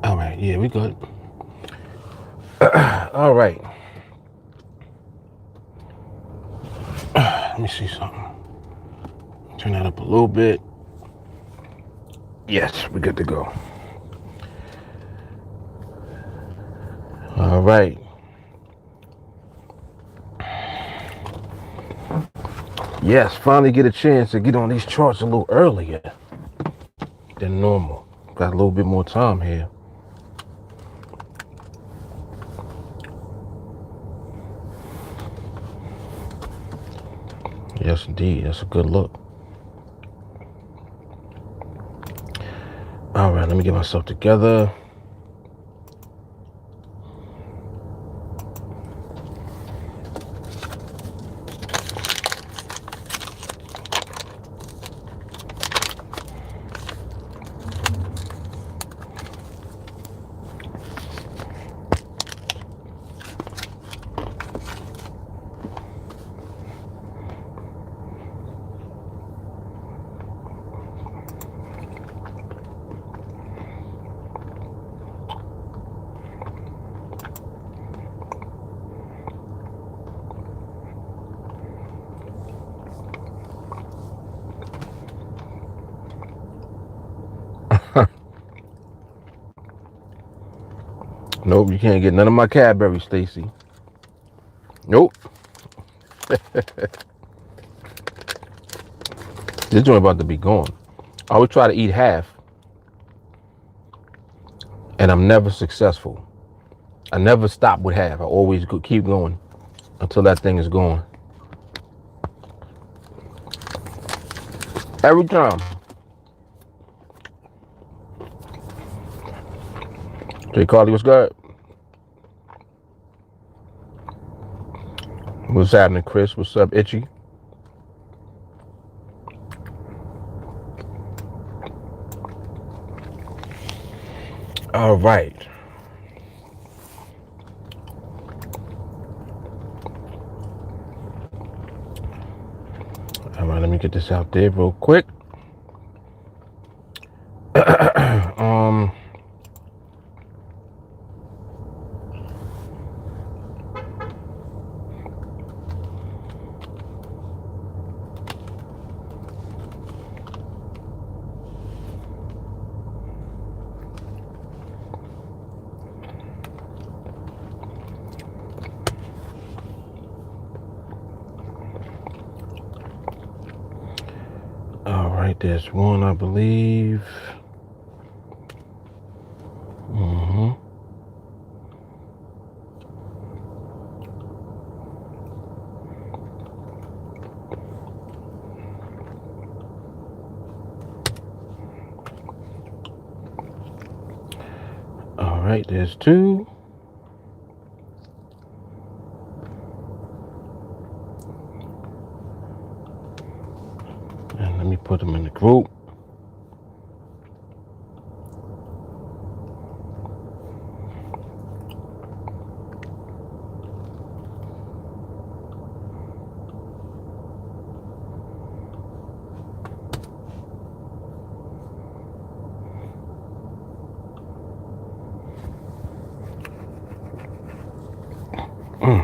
All right, yeah, we good. All right. Let me see something. Turn that up a little bit. Yes, we're good to go. All right. Yes, finally get a chance to get on these charts a little earlier than normal. Got a little bit more time here. Yes, indeed. That's a good look. All right, let me get myself together. Nope, you can't get none of my Cadbury, Stacy. Nope. This joint about to be gone. I always try to eat half, and I'm never successful. I never stop with half. I always keep going until that thing is gone. Every time. Hey, Carly, what's good? What's happening, Chris? What's up, Itchy? All right. All right, let me get this out there real quick. All right, there's one, I believe. All right, there's two. And let me put them in the group.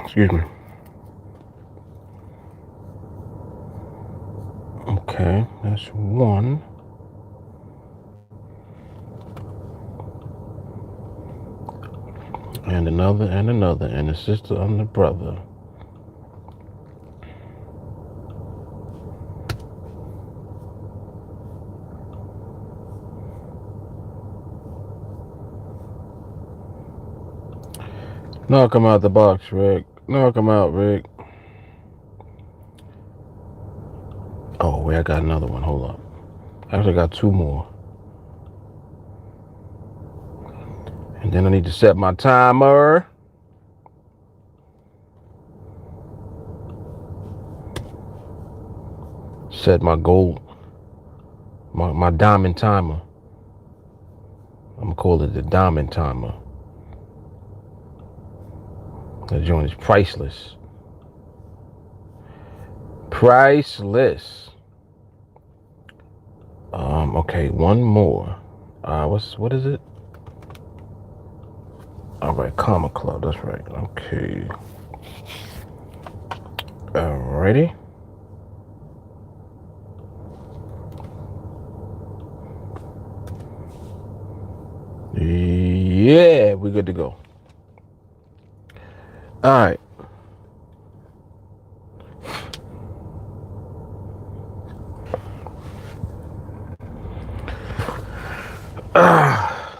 Excuse me. Okay, that's one. And another, and the sister and the brother. Knock him out the box, Rick. Knock him out, Rick. Oh, wait, I got another one. Hold up. I actually got two more. And then I need to set my timer. Set my gold, my diamond timer. I'm gonna call it the diamond timer. The joint is priceless. Priceless. Okay, one more. What is it? All right, Comma Club. That's right. Okay. Alrighty. Yeah, we're good to go. All right.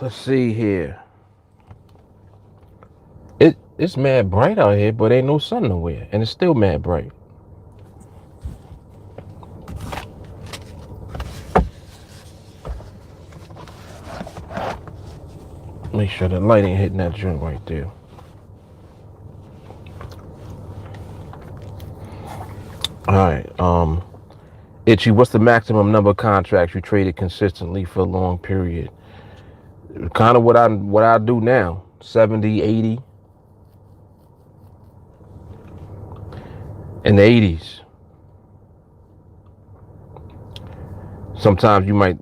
Let's see here. It's mad bright out here, but ain't no sun nowhere, and it's still mad bright. Make sure the light ain't hitting that joint right there. All right. Itchy, what's the maximum number of contracts you traded consistently for a long period? Kind of what I do now. 70, 80. In the 80s. Sometimes you might,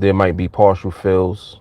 there might be partial fills.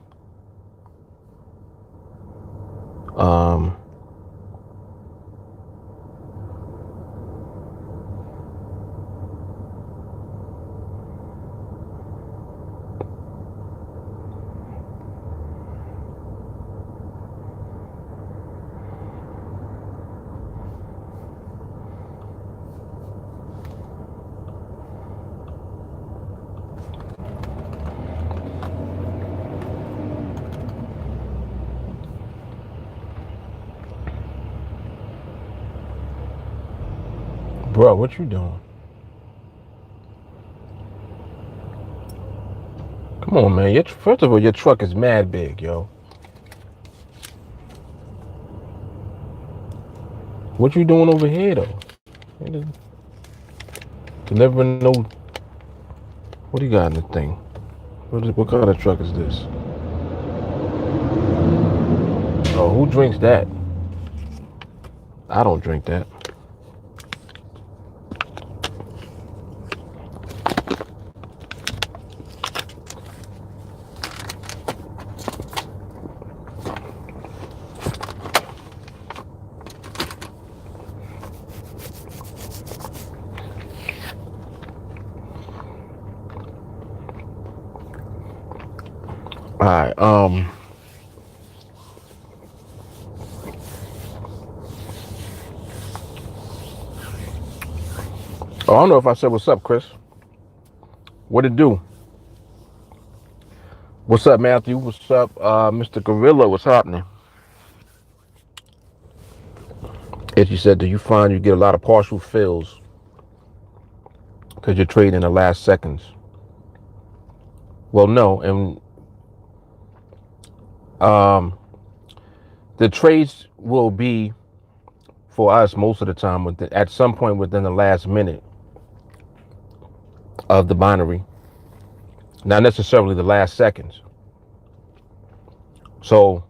Bro, what you doing? Come on, man. First of all, your truck is mad big, yo. What you doing over here, though? Delivering no... What do you got in the thing? What kind of truck is this? Oh, who drinks that? I don't drink that. All right. Oh, I don't know if I said what's up, Chris. What it do? What's up, Matthew? What's up, Mr. Gorilla? What's happening? As you said, do you find you get a lot of partial fills because you're trading in the last seconds? Well, no, and the trades will be for us most of the time at some point within the last minute of the binary, not necessarily the last seconds. So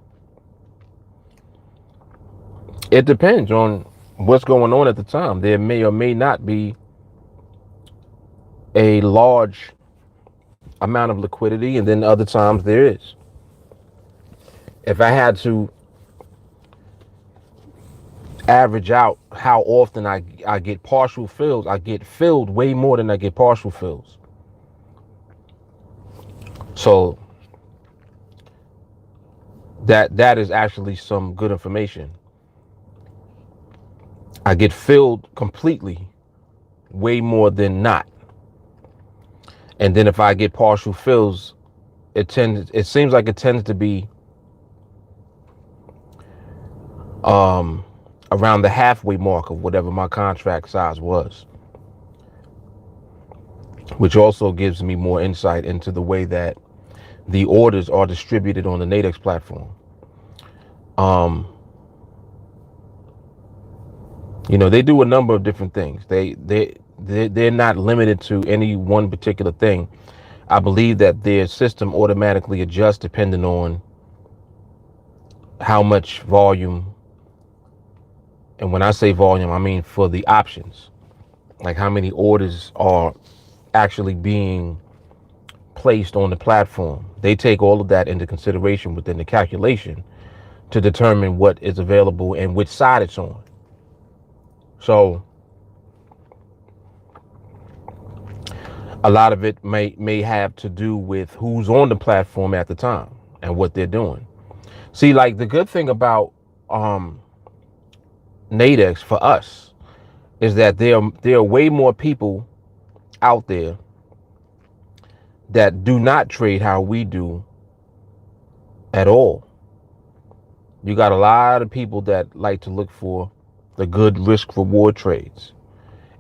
it depends on what's going on at the time. There may or may not be a large amount of liquidity, and then other times there is. If I had to average out how often I get partial fills, I get filled way more than I get partial fills. So that is actually some good information. I get filled completely way more than not. And then if I get partial fills, it seems like it tends to be around the halfway mark of whatever my contract size was, which also gives me more insight into the way that the orders are distributed on the NADEX platform. They do a number of different things. They're not limited to any one particular thing. I believe that their system automatically adjusts depending on how much volume, and when I say volume, I mean for the options, like how many orders are actually being placed on the platform. They take all of that into consideration within the calculation to determine what is available and which side it's on. So a lot of it may have to do with who's on the platform at the time and what they're doing. See, like the good thing about NADEX for us is that there are way more people out there that do not trade how we do at all. You got a lot of people that like to look for the good risk reward trades.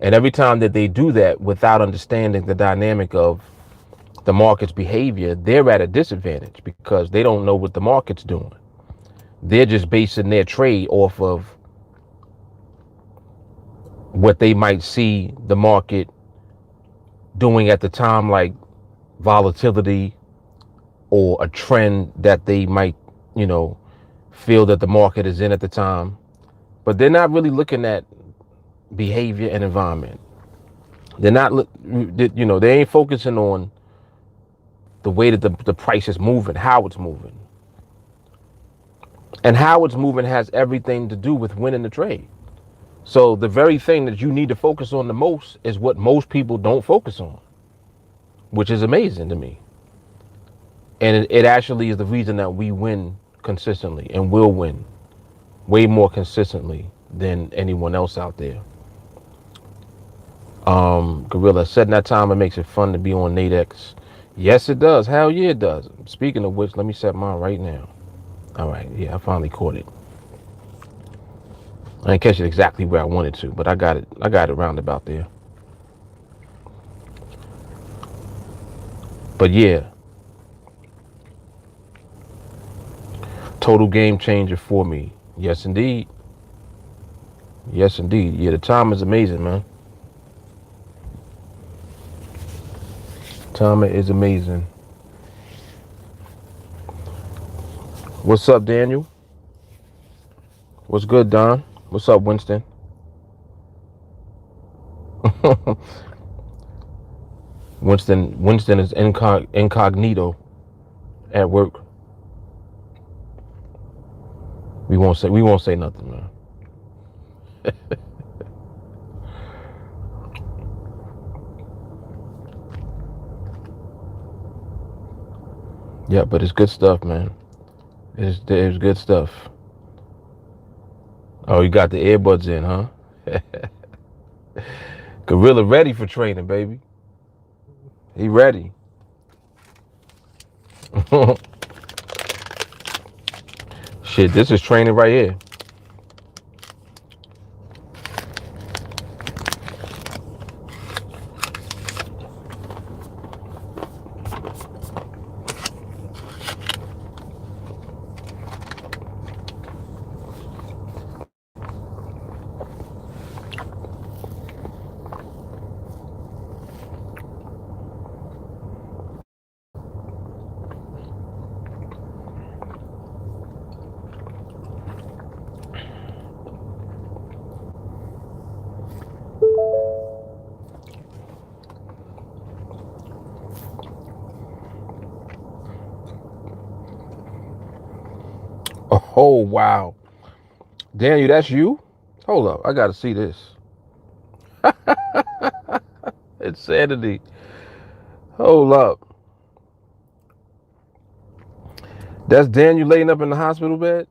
And every time that they do that without understanding the dynamic of the market's behavior, they're at a disadvantage because they don't know what the market's doing. They're just basing their trade off of what they might see the market doing at the time, like volatility or a trend that they might, feel that the market is in at the time. But they're not really looking at behavior and environment. They're not, they ain't focusing on the way that the price is moving, how it's moving. And how it's moving has everything to do with winning the trade. So the very thing that you need to focus on the most is what most people don't focus on, which is amazing to me. And it actually is the reason that we win consistently and will win way more consistently than anyone else out there. Gorilla, setting that time, it makes it fun to be on NADEX. Yes, it does. Hell yeah, it does. Speaking of which, let me set mine right now. All right, yeah, I finally caught it. I didn't catch it exactly where I wanted to, but I got it. I got it roundabout there. But yeah, total game changer for me. Yes, indeed. Yes, indeed. Yeah, the time is amazing, man. Time is amazing. What's up, Daniel? What's good, Don? What's up, Winston? Winston is incognito at work. We won't say nothing, man. Yeah, but it's good stuff, man. It's good stuff. Oh, you got the earbuds in, huh? Gorilla ready for training, baby. He ready. Shit, this is training right here. Oh, wow. Daniel, that's you? Hold up, I gotta see this. Insanity. Hold up. That's Daniel laying up in the hospital bed?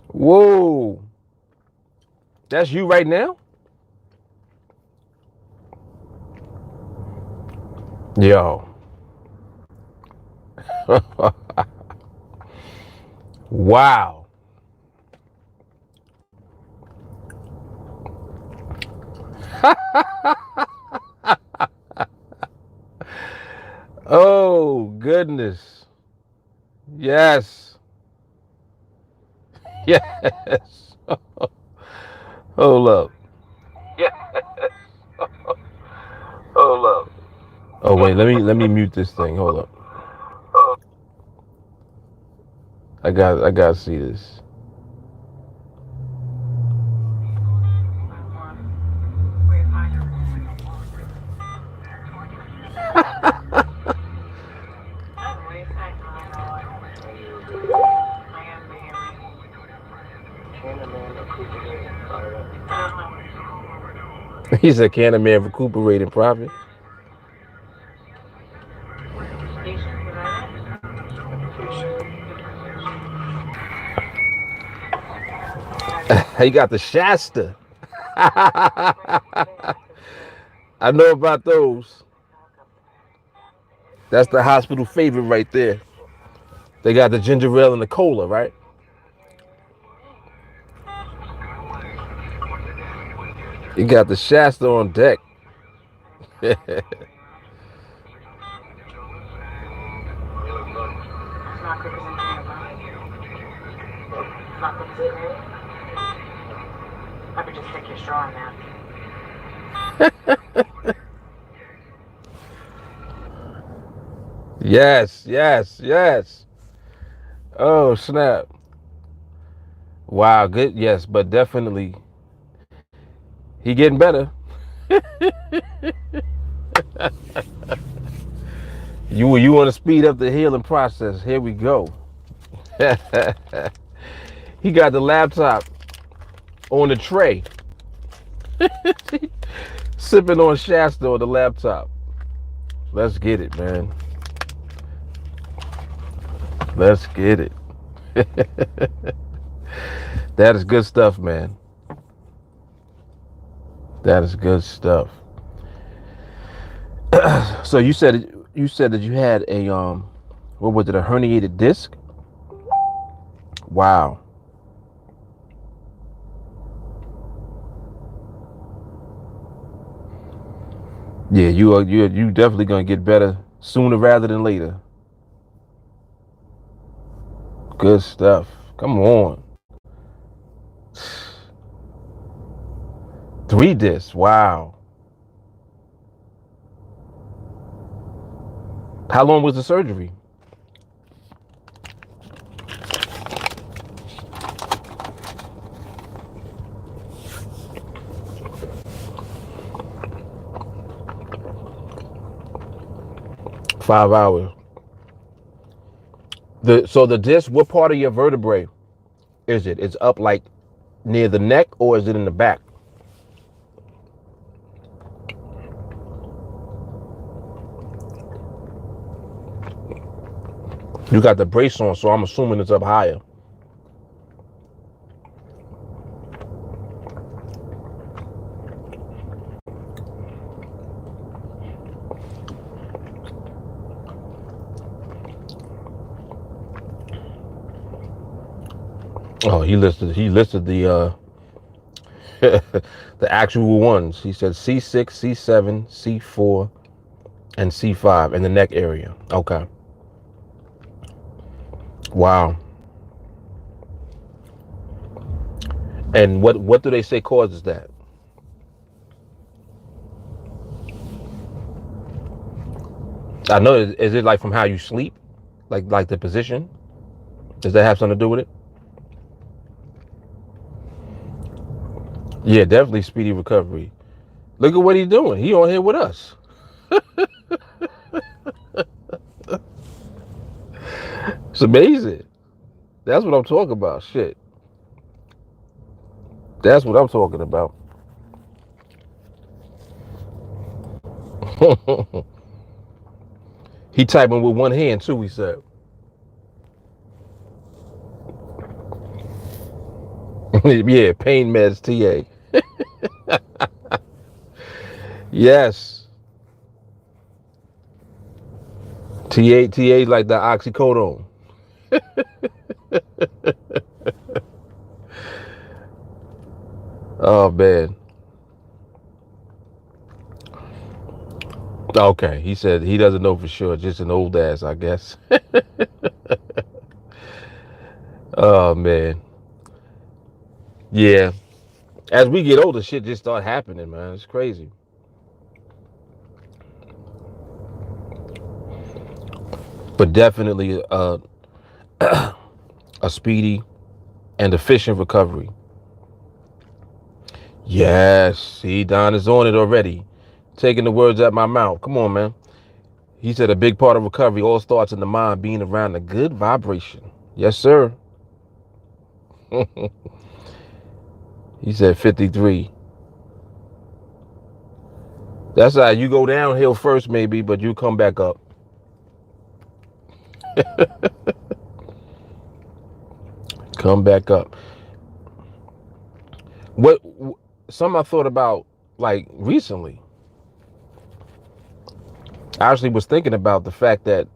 Whoa. That's you right now? Yo. Wow. Oh, goodness. Yes. Yes. Hold up. Yes. Hold up. Oh, wait, let me mute this thing. Hold up. I gotta see this. He said, "Can a man recuperate in profit?" He got the Shasta. I know about those. That's the hospital favorite right there. They got the ginger ale and the cola, right? You got the Shasta on deck. Yes, yes, yes. Oh, snap. Wow, good. Yes, but definitely he getting better. You want to speed up the healing process. Here we go. He got the laptop on the tray, sipping on Shasta on the laptop. Let's get it, man. Let's get it. That is good stuff, man. That is good stuff. So you said that you had a what was it, a herniated disc? Wow. Yeah, you definitely gonna get better sooner rather than later. Good stuff. Come on. 3 discs. Wow. How long was the surgery? $5. So the disc, what part of your vertebrae is it? It's up like near the neck, or is it in the back? You got the brace on, so I'm assuming it's up higher. Oh, he listed the the actual ones. He said C6, C7, C4, and C5 in the neck area. Okay. Wow. And what do they say causes that? I know. Is it like from how you sleep, like the position? Does that have something to do with it? Yeah, definitely speedy recovery. Look at what he's doing. He on here with us. It's amazing. That's what I'm talking about. Shit. That's what I'm talking about. He typing with one hand too, he said. Yeah, pain meds, TA. Yes. TA like the oxycodone. Oh, man. Okay, he said he doesn't know for sure. Just an old ass, I guess. Oh, man. Yeah. As we get older, shit just start happening, man. It's crazy. But definitely a a speedy and efficient recovery. Yes, see, Don is on it already. Taking the words out my mouth. Come on, man. He said a big part of recovery all starts in the mind being around a good vibration. Yes, sir. He said 53. That's how you go downhill first, maybe, but you come back up. Come back up. What something I thought about like recently. I actually was thinking about the fact that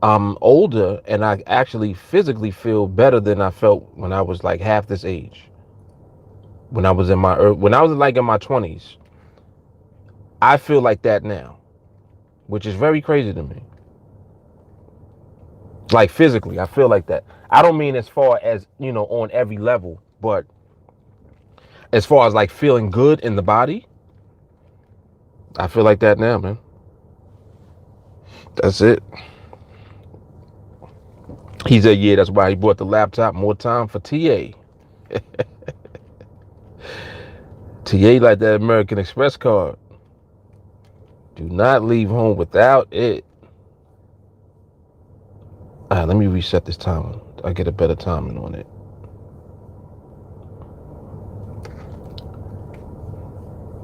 I'm older and I actually physically feel better than I felt when I was like half this age. When I was in my like in my 20s. I feel like that now, which is very crazy to me. Like physically, I feel like that. I don't mean as far as, on every level, but as far as like feeling good in the body, I feel like that now, man. That's it. He said, yeah, that's why he bought the laptop. More time for TA. TA like that American Express card. Do not leave home without it. All right, let me reset this timer. I get a better timing on it.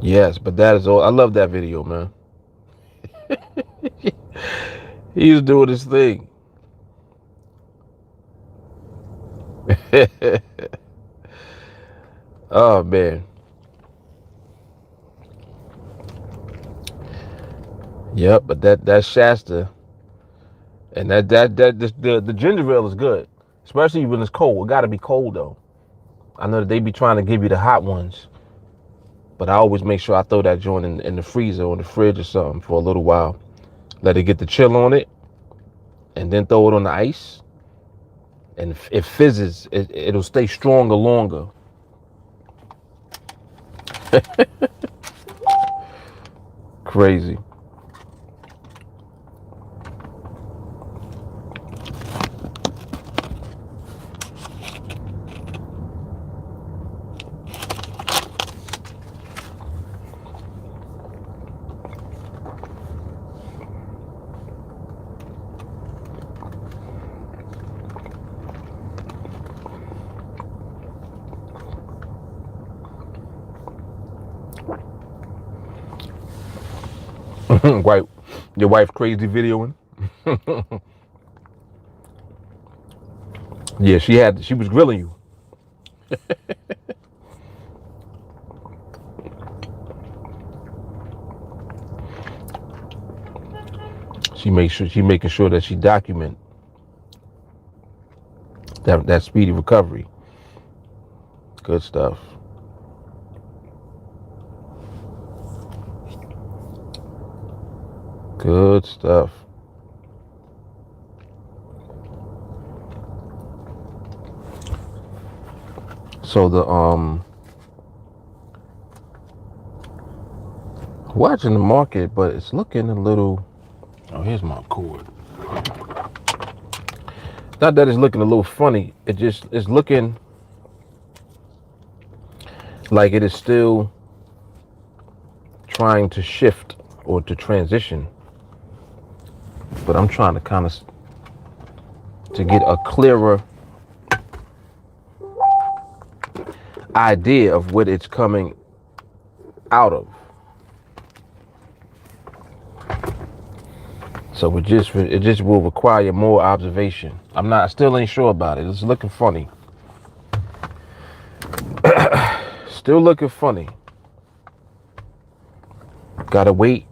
Yes, but that is all. I love that video, man. He's doing his thing. Oh man. Yep, but that Shasta and the ginger ale is good, especially when it's cold. It got to be cold though. I know that they be trying to give you the hot ones, but I always make sure I throw that joint in the freezer or the fridge or something for a little while. Let it get the chill on it, and then throw it on the ice. And if it fizzes, it'll stay stronger longer. Crazy. Your wife crazy videoing? Yeah, she was grilling you. She making sure that she document that speedy recovery. Good stuff. Good stuff. So watching the market, but it's looking a little. Oh, here's my cord. Not that it's looking a little funny. It's looking like it is still trying to shift or to transition. But I'm trying to kind of to get a clearer idea of what it's coming out of. So it just will require more observation. Still ain't sure about it. It's looking funny. Still looking funny. Gotta wait,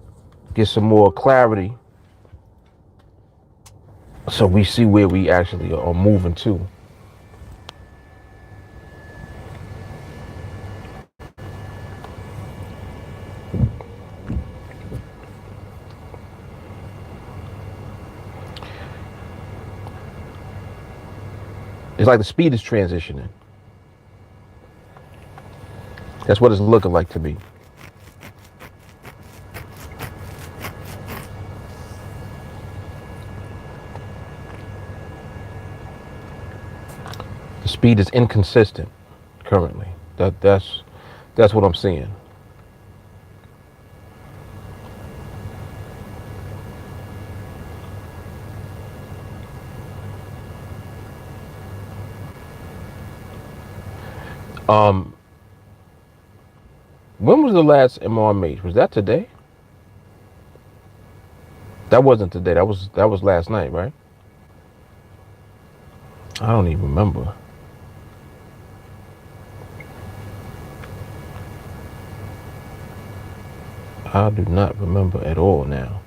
get some more clarity, so we see where we actually are moving to. It's like the speed is transitioning. That's what it's looking like to me. Speed is inconsistent currently. That's what I'm seeing. Um, when was the last MRMH? Was that today? That wasn't today. That was last night, right? I don't even remember. I do not remember at all now.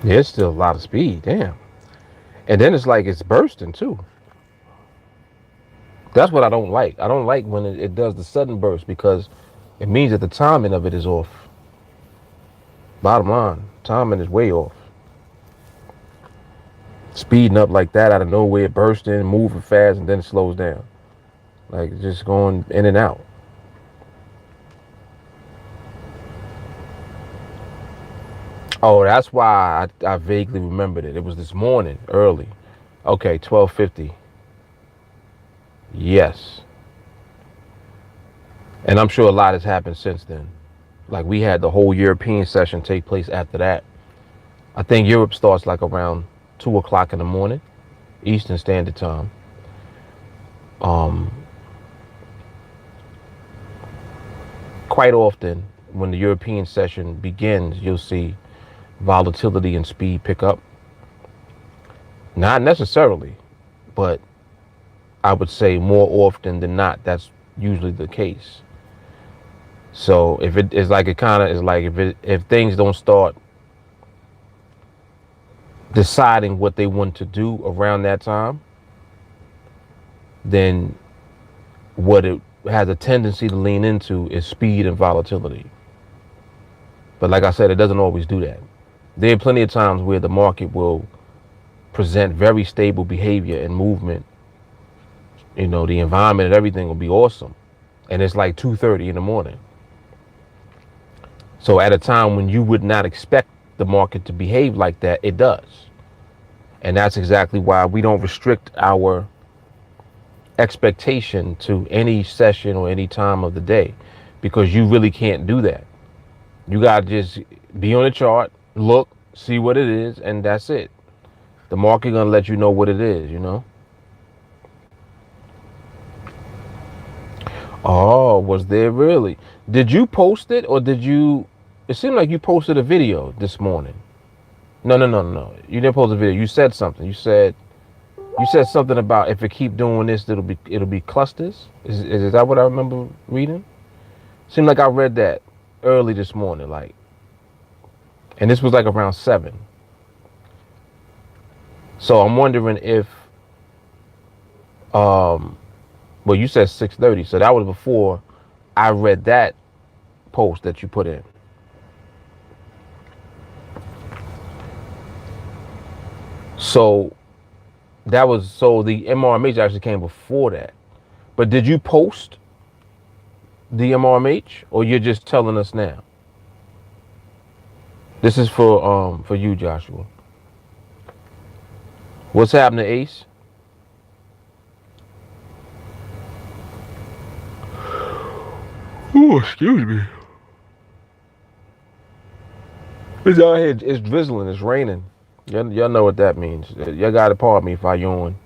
Yeah, it's still a lot of speed. Damn. And then it's like it's bursting too. That's what I don't like. I don't like when it does the sudden burst because it means that the timing of it is off. Bottom line, timing is way off. Speeding up like that out of nowhere, bursting, moving fast, and then it slows down. Like just going in and out. Oh, that's why I vaguely remembered it. It was this morning, early. Okay, 12:50. Yes. And I'm sure a lot has happened since then. Like we had the whole European session take place after that. I think Europe starts like around 2 o'clock in the morning, Eastern Standard Time. Quite often, when the European session begins, you'll see volatility and speed pick up. Not necessarily, but I would say more often than not, that's usually the case. So if it is like it kind of is like if things don't start deciding what they want to do around that time, then what it has a tendency to lean into is speed and volatility. But like I said, it doesn't always do that. There are plenty of times where the market will present very stable behavior and movement. You know, the environment and everything will be awesome. And it's like 2:30 in the morning. So at a time when you would not expect the market to behave like that, it does. And that's exactly why we don't restrict our expectation to any session or any time of the day, because you really can't do that. You got to just be on the chart, look, see what it is, and that's it. The market going to let you know what it is, you know? Oh, was there really? Did you post it or did you? It seemed like you posted a video this morning. No. You didn't post a video. You said something. You said something about if it keep doing this, it'll be clusters. Is that what I remember reading? Seemed like I read that early this morning, like, and this was like around 7. So I'm wondering if, well, you said 6:30, so that was before I read that post that you put in. So the MRMH actually came before that. But did you post the MRMH or you're just telling us now? This is for you, Joshua. What's happening, Ace? Oh, excuse me. It's out here. It's drizzling. It's raining. Y'all know what that means. Y'all gotta pardon me if I yawn.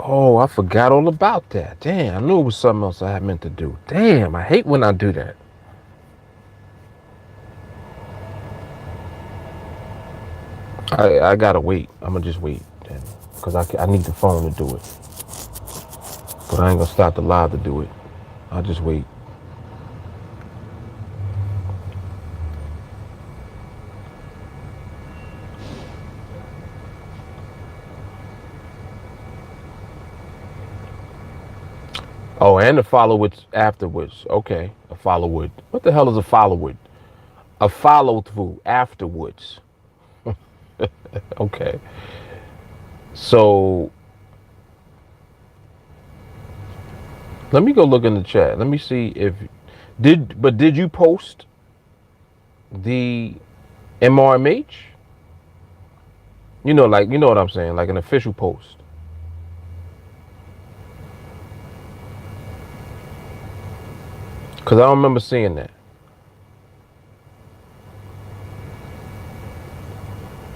Oh, I forgot all about that. Damn, I knew it was something else I had meant to do. Damn, I hate when I do that. I gotta wait. I'm gonna just wait, because I need the phone to do it. But I ain't gonna stop the live to do it. I'll just wait. Oh, and the follow-it afterwards. Okay, a follow-it. What the hell is a follow-it? A follow-through afterwards. Okay. So let me go look in the chat. Let me see if did you post the MRMH? You know what I'm saying, like an official post. Cause I don't remember seeing that.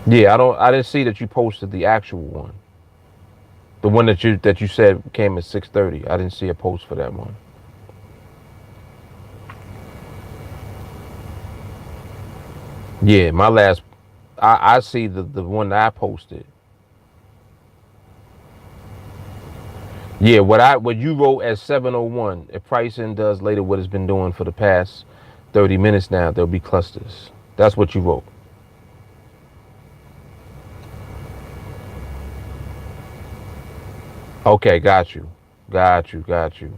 Yeah, I didn't see that you posted the actual one. The one that you said came at 6:30. I didn't see a post for that one. Yeah, my last I see the one that I posted. Yeah, what you wrote at 7:01, if pricing does later what it's been doing for the past 30 minutes now, there'll be clusters. That's what you wrote. Okay, got you. Got you, got you.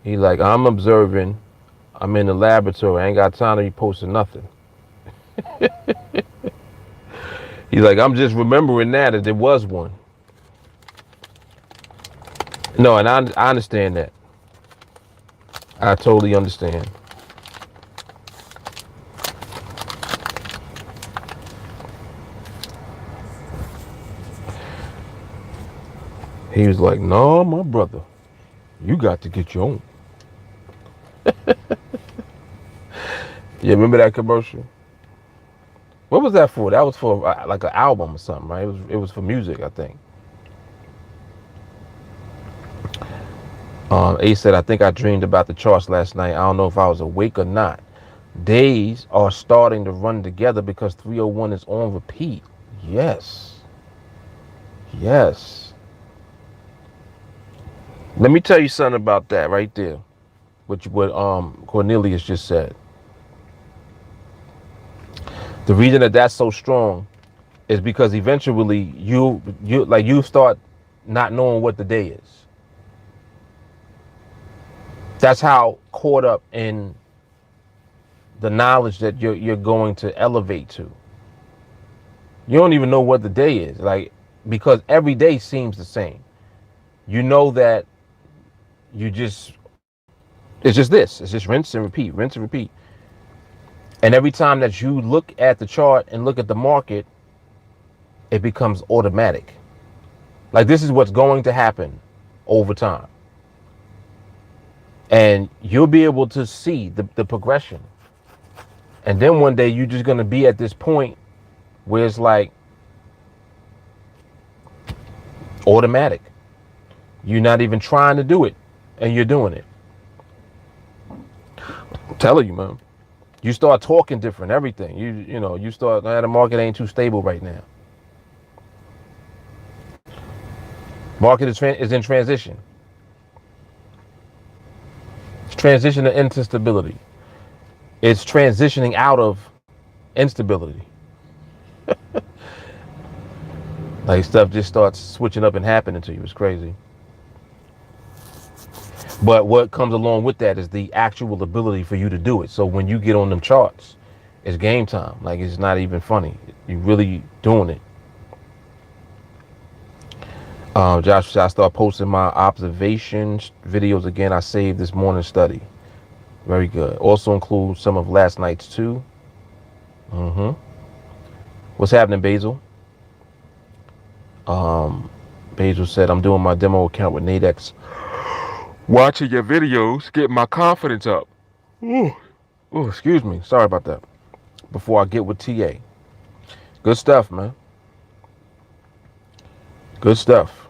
He like, I'm observing, I'm in the laboratory, I ain't got time to be posting nothing. He's like, I'm just remembering now that there was one. No, and I understand that. I totally understand. He was like, no, my brother, you got to get your own. Yeah, remember that commercial? What was that for? That was for like an album or something, right? It was for music, I think. A said, I think I dreamed about the charts last night. I don't know if I was awake or not. Days are starting to run together because 301 is on repeat. Yes. Yes. Let me tell you something about that right there. What Cornelius just said. The reason that that's so strong is because eventually you start not knowing what the day is. That's how caught up in the knowledge that you're going to elevate to. You don't even know what the day is, like, because every day seems the same. You know that it's just this. It's just rinse and repeat, rinse and repeat. And every time that you look at the chart and look at the market, it becomes automatic. Like, this is what's going to happen over time. And you'll be able to see the progression. And then one day you're just going to be at this point where it's like automatic. You're not even trying to do it, and you're doing it. I'm telling you, man. You start talking different, everything. You start, the market ain't too stable right now. Market is in transition. It's transitioning into stability. It's transitioning out of instability. Like, stuff just starts switching up and happening to you. It's crazy. But what comes along with that is the actual ability for you to do it. So when you get on them charts, it's game time. Like, it's not even funny. You're really doing it. Josh, I start posting my observations videos again. I saved this morning's study. Very good. Also include some of last night's too. What's happening, Basil? Basil said, I'm doing my demo account with NADEX. Watching your videos, getting my confidence up. Ooh, excuse me. Sorry about that. Before I get with TA. Good stuff, man. Good stuff.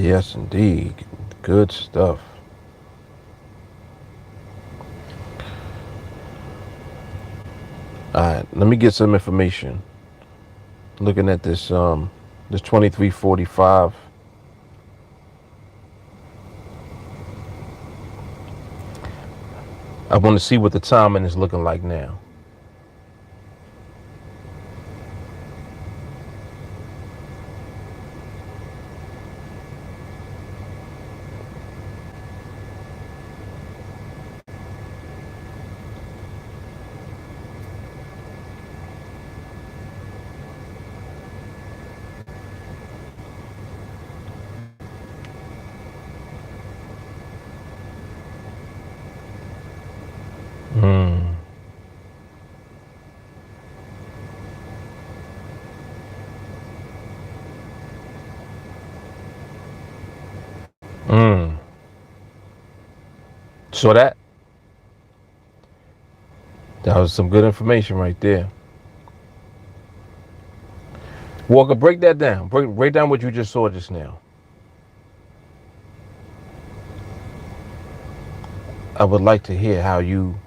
Yes, indeed. Good stuff. All right, let me get some information. Looking at this 2345. I want to see what the timing is looking like now. Mm. Mm. So that was some good information right there. Walker, break that down. Break down what you just saw just now. I would like to hear how you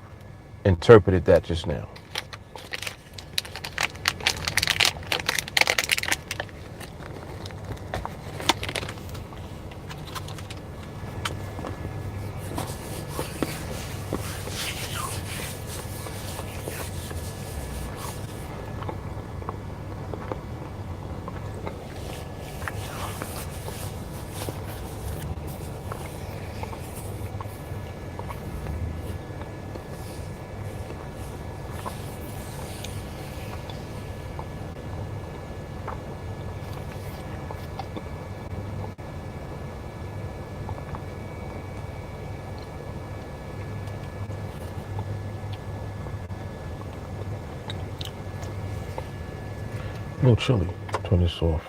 interpreted that just now. A little chilly. Turn this off.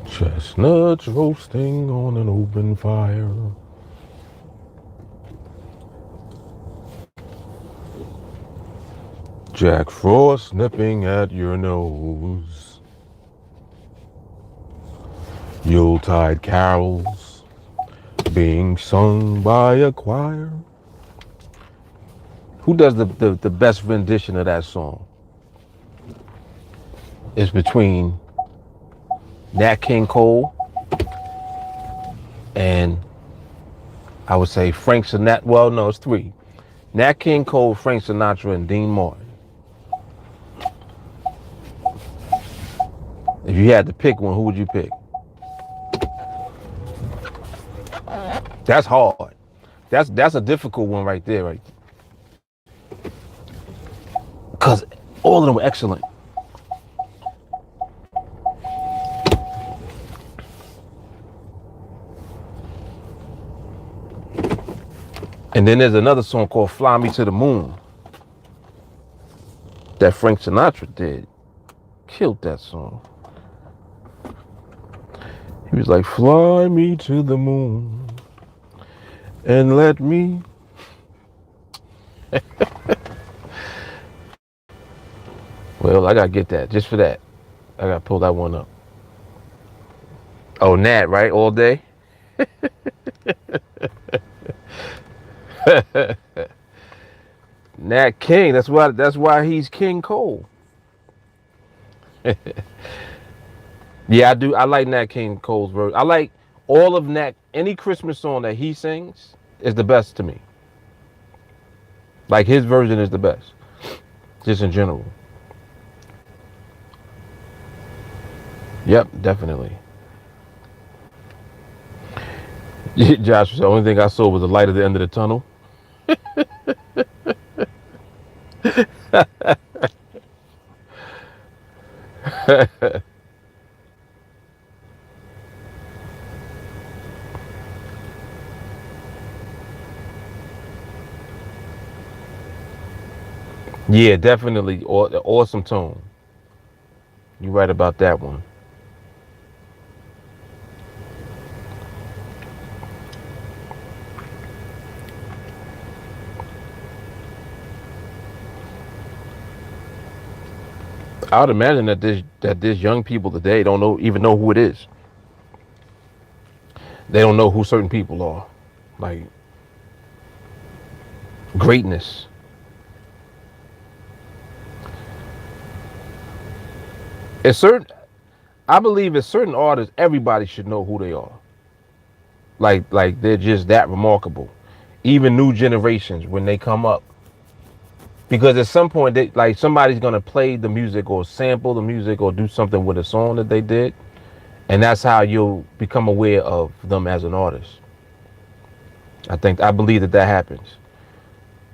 Chestnuts roasting on an open fire. Jack Frost nipping at your nose. Yuletide carols being sung by a choir. Who does the best rendition of that song? It's between Nat King Cole and I would say Frank Sinatra. Well, no, it's three. Nat King Cole, Frank Sinatra, and Dean Martin. If you had to pick one, who would you pick? That's hard. That's a difficult one right there, right? Because all of them were excellent. And then there's another song called Fly Me to the Moon that Frank Sinatra did. Killed that song. He was like, fly me to the moon and let me Well, I gotta get that just for that. I gotta pull that one up. Oh, Nat, right? All day. Nat King. That's why he's King Cole. Yeah, I do. I like Nat King Cole's verse. I like all of Nat. Any Christmas song that he sings is the best to me. Like his version is the best, just in general. Yep, definitely. Josh, the only thing I saw was the light at the end of the tunnel. Yeah, definitely. Awesome tone. You're right about that one. I would imagine that this young people today don't even know who it is. They don't know who certain people are. Like greatness. It's certain. I believe it's certain artists. Everybody should know who they are. Like they're just that remarkable. Even new generations when they come up, because at some point like somebody's gonna play the music or sample the music or do something with a song that they did, and that's how you'll become aware of them as an artist. I believe that happens.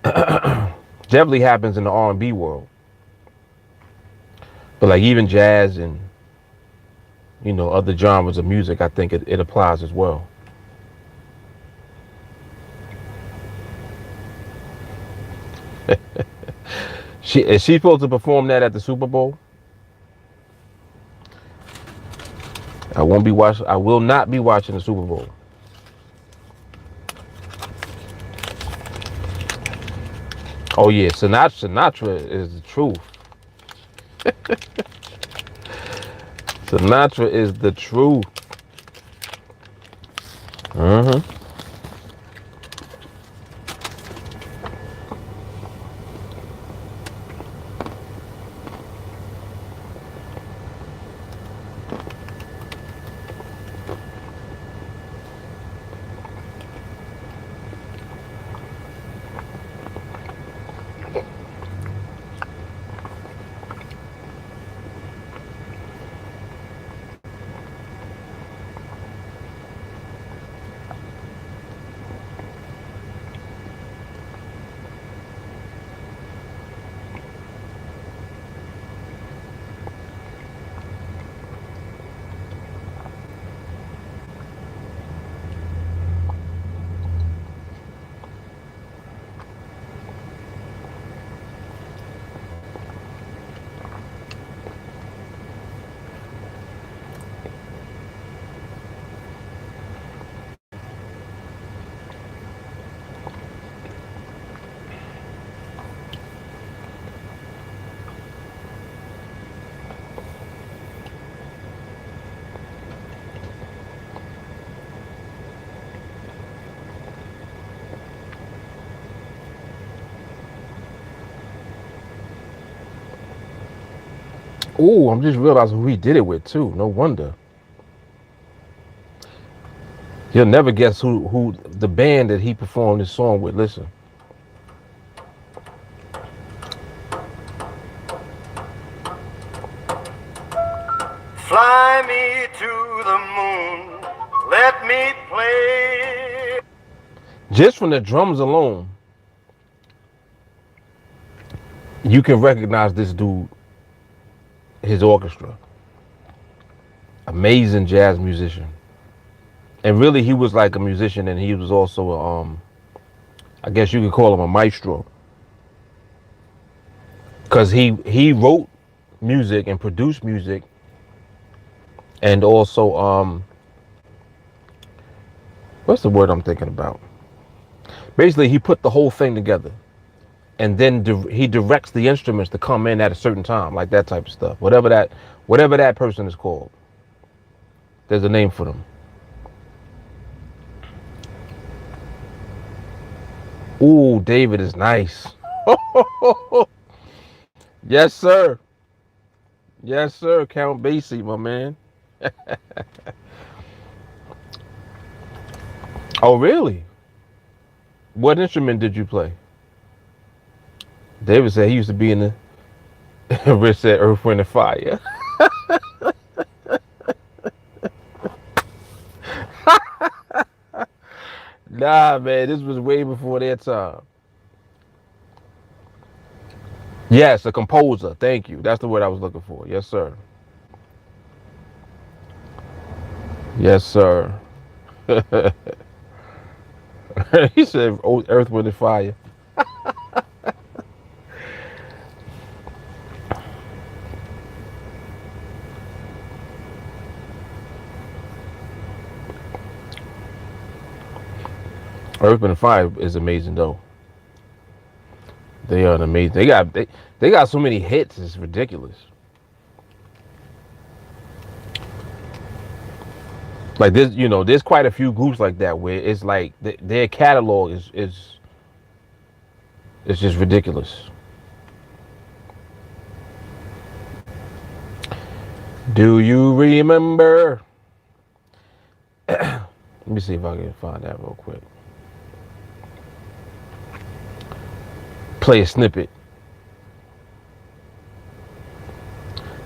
Definitely happens in the R&B world, but like even jazz and other genres of music, I think it applies as well. Is she supposed to perform that at the Super Bowl? I won't be watching. I will not be watching the Super Bowl. Oh yeah, Sinatra is the truth. Sinatra is the truth. Uh-huh. Oh, I'm just realizing who he did it with too. No wonder. You'll never guess who the band that he performed this song with. Listen. Fly me to the moon, let me play. Just from the drums alone, you can recognize this dude, his orchestra. Amazing jazz musician. And really he was like a musician, and he was also I guess you could call him a maestro. Cause he wrote music and produced music, and also what's the word I'm thinking about? Basically he put the whole thing together. and then he directs the instruments to come in at a certain time, like that type of stuff. Whatever that person is called. There's a name for them. Ooh, David is nice. Yes, sir. Yes, sir. Count Basie, my man. Oh, really? What instrument did you play? David said he used to be in the Rich said Earth, Wind, and Fire. Nah, man, this was way before their time. Yes, a composer. Thank you. That's the word I was looking for. Yes, sir. Yes, sir. He said Earth, Wind, and Fire. Earth, Wind, and Fire is amazing, though. They are amazing. They got so many hits. It's ridiculous. Like there's quite a few groups like that where it's like their catalog is it's just ridiculous. Do you remember? Let me see if I can find that real quick. Play a snippet.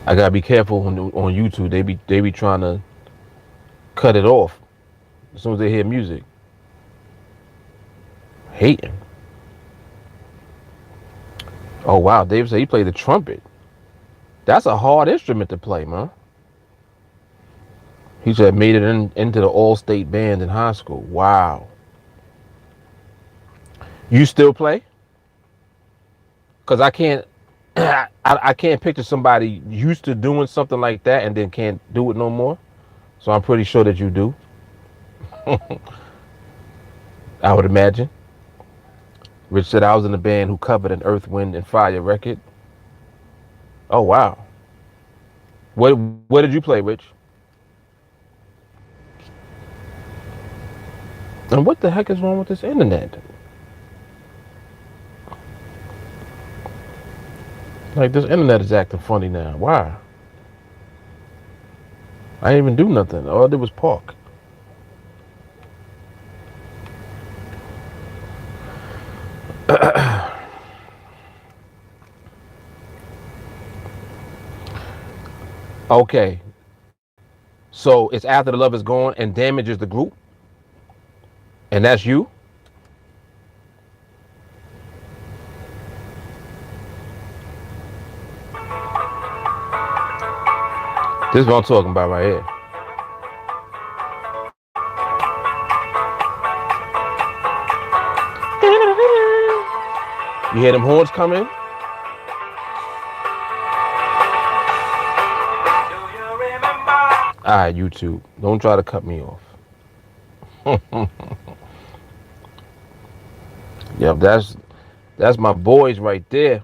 I gotta be careful on YouTube. They be trying to cut it off as soon as they hear music. Hating. Oh wow, David said he played the trumpet. That's a hard instrument to play, man. He said made it into the all-state band in high school. Wow. You still play? Cause I can't I can't picture somebody used to doing something like that and then can't do it no more. So I'm pretty sure that you do. I would imagine. Rich said I was in a band who covered an Earth, Wind, and Fire record. Oh wow. What did you play, Rich? And what the heck is wrong with this internet? Like this internet is acting funny now. Why? I didn't even do nothing. All I did was park. Okay. So it's after the love is gone and damages the group? And that's you? This is what I'm talking about right here. You hear them horns coming? Alright, YouTube. Don't try to cut me off. Yep, that's my boys right there.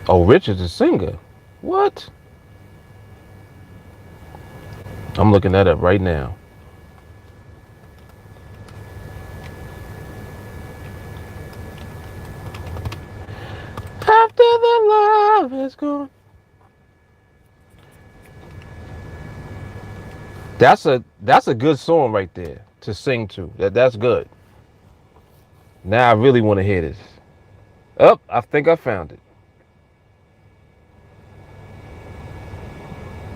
Oh, Rich is a singer. What? I'm looking that up right now. After the love is gone. That's a good song right there to sing to. That's good. Now I really want to hear this. Oh, I think I found it.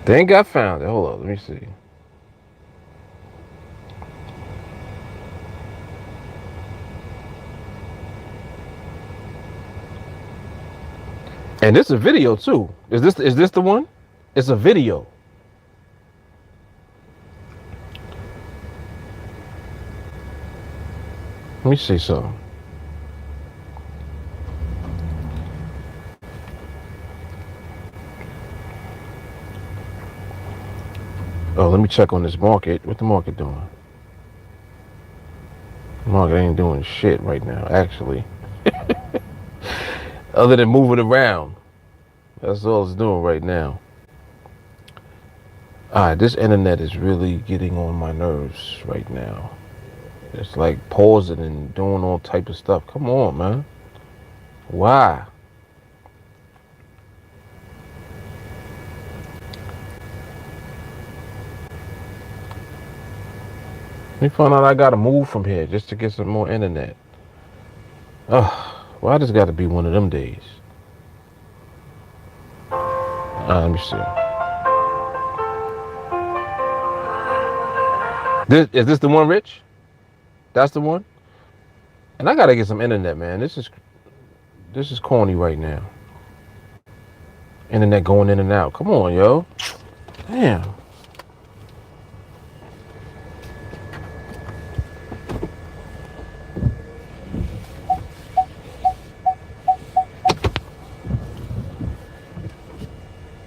Think I found it. Hold on, let me see. And this is a video too. Is this the one? It's a video. Let me see something. Oh, let me check on this market. What the market doing? Market ain't doing shit right now, actually. Other than moving around. That's all it's doing right now. Alright, this internet is really getting on my nerves right now. It's like pausing and doing all type of stuff. Come on, man. Why? Let me find out I gotta move from here just to get some more internet. Ugh, why does gotta be one of them days? Let me see. Is this the one, Rich? That's the one? And I gotta get some internet, man. This is corny right now. Internet going in and out. Come on, yo. Damn.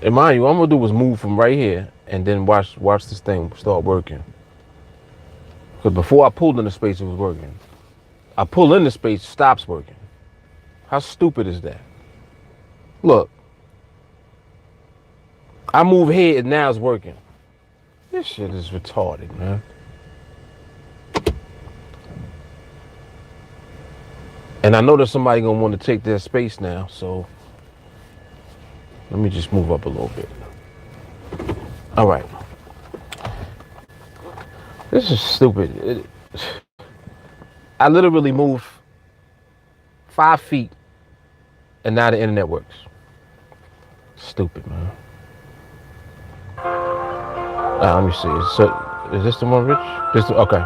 And mind you, what I'm gonna do is move from right here and then watch this thing start working. Because before I pulled into space, it was working. I pull into space, stops working. How stupid is that? Look. I move here and now it's working. This shit is retarded, man. And I know there's somebody gonna want to take their space now, so let me just move up a little bit. All right. This is stupid. I literally moved 5 feet and now the internet works. Stupid, man. Let me see. Is this the one, Rich? Okay.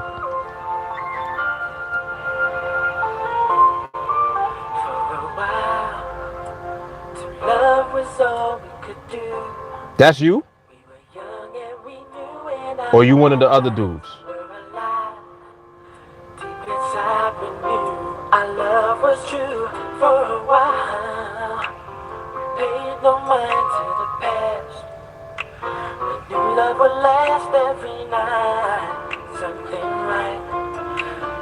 That's you? Or you one of the other dudes? Our love was true for a while. Paid no mind to the past. We knew love would last every night. Something right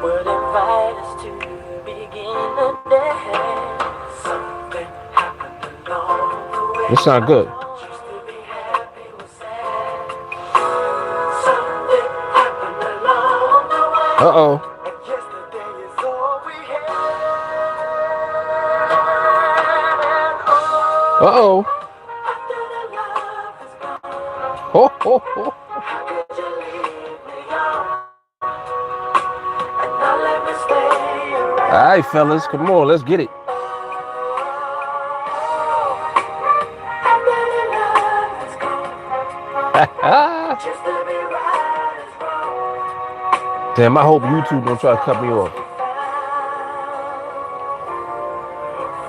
would invite us to begin the day. Something happened along the way. This sound good. Used to be happy, was sad. Something happened along the way. Uh-oh. Uh-oh. Ho, ho, ho. All right, fellas, come on, let's get it. Damn, I hope YouTube don't try to cut me off.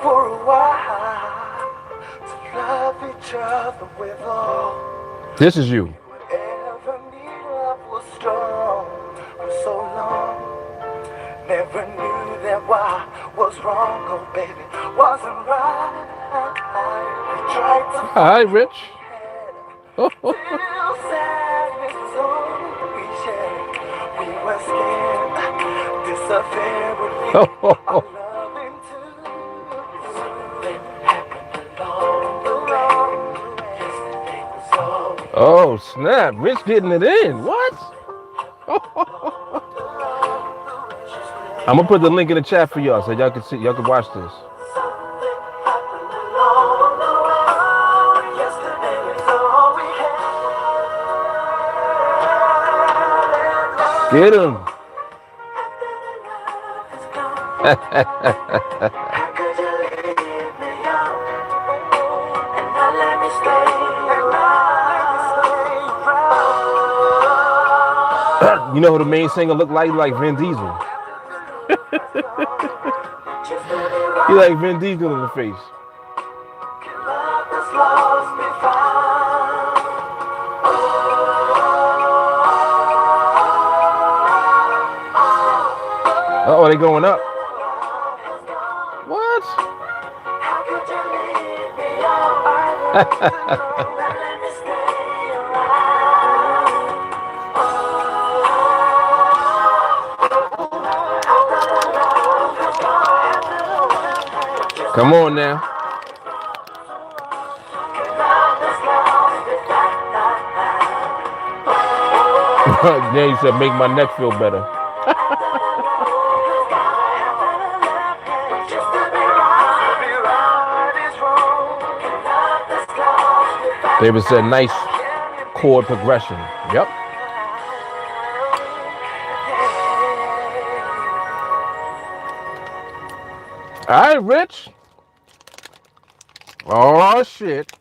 For a while, to love each other with all. This is you. Whatever need love was strong for so long. Never knew that what was wrong, oh baby, wasn't right. We tried to. Hi, Rich. Still sadness was all we shared. We were scared this affair would be our loving too. Something happened along the way. Yesterday was all we had. Oh snap! Rich getting it in. What? I'm gonna put the link in the chat for y'all so y'all can see, y'all can watch this. Get him. You know who the main singer look like? Like Vin Diesel. He like Vin Diesel in the face. Uh-oh, they going up. What? Come on now. Then you said, make my neck feel better. David said, nice chord progression. Yep. All right, Rich. Oh, shit.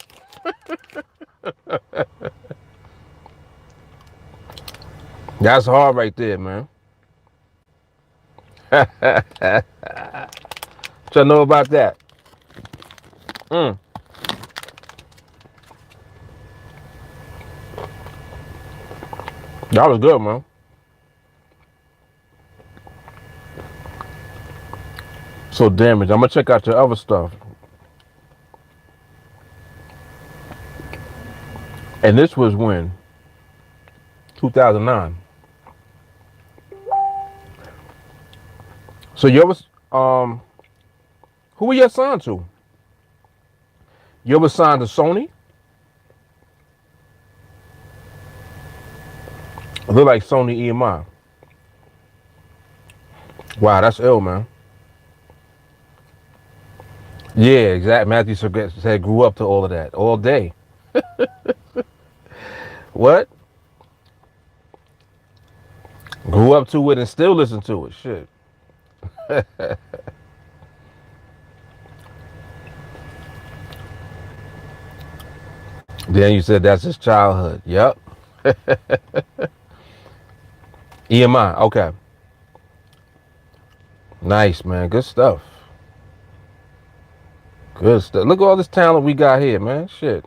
That's hard right there, man. What you know about that? That was good, man. So damaged. I'm gonna check out your other stuff. And this was when? 2009. So you was who were you assigned to? You were assigned to Sony? It look like Sony EMI. Wow, that's ill, man. Yeah, exactly. Matthew said grew up to all of that all day. What? Grew up to it and still listen to it. Shit. Then you said that's his childhood. Yep. EMI. Okay. Nice, man. Good stuff. Good stuff. Look at all this talent we got here, man. Shit.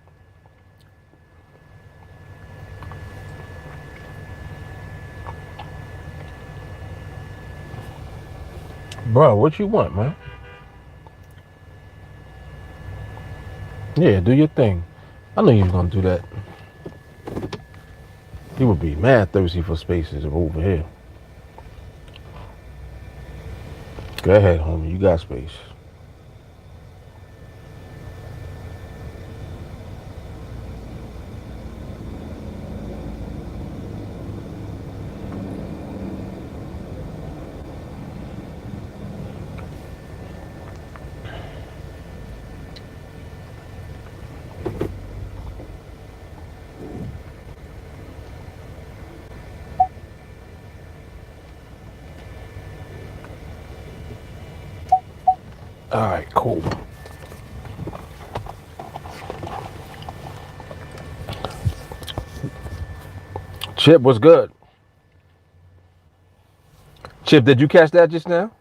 Bro, what you want, man? Yeah, do your thing. I knew you was gonna do that. He would be mad thirsty for spaces over here. Go ahead, homie. You got space. All right, cool. Chip, what's good? Chip, did you catch that just now?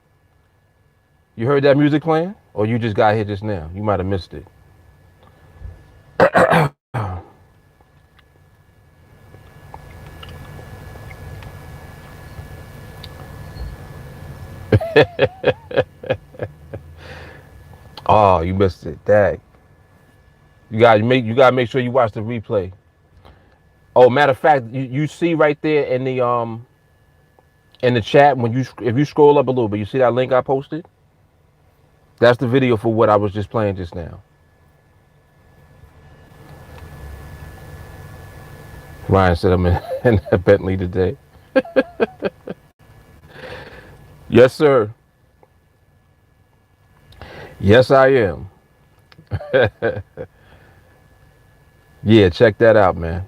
You heard that music playing? Or you just got here just now? You might have missed it. Oh, you missed it. Dang. You gotta make sure you watch the replay. Oh, matter of fact, you see right there in the chat when if you scroll up a little bit, you see that link I posted? That's the video for what I was just playing just now. Ryan said I'm in a Bentley today. Yes, sir. Yes, I am. Yeah, check that out, man.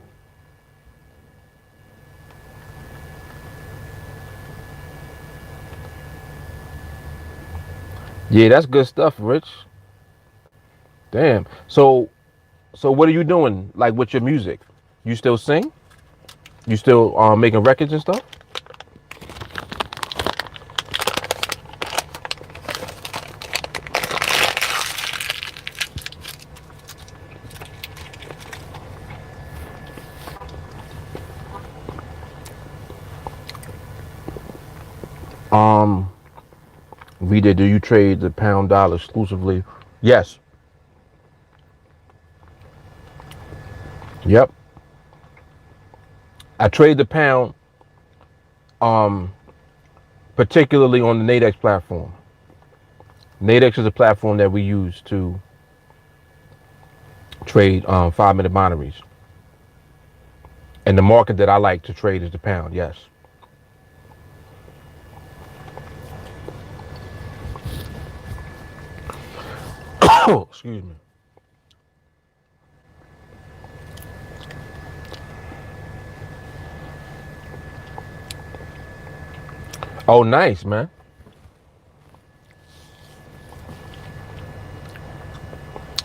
Yeah, that's good stuff, Rich. Damn. So what are you doing like with your music? You still sing? You still making records and stuff? Vita, do you trade the pound dollar exclusively? Yes. Yep. I trade the pound particularly on the NADEX platform. NADEX is a platform that we use to trade 5-minute binaries. And the market that I like to trade is the pound, yes. Oh, excuse me. Oh, nice, man.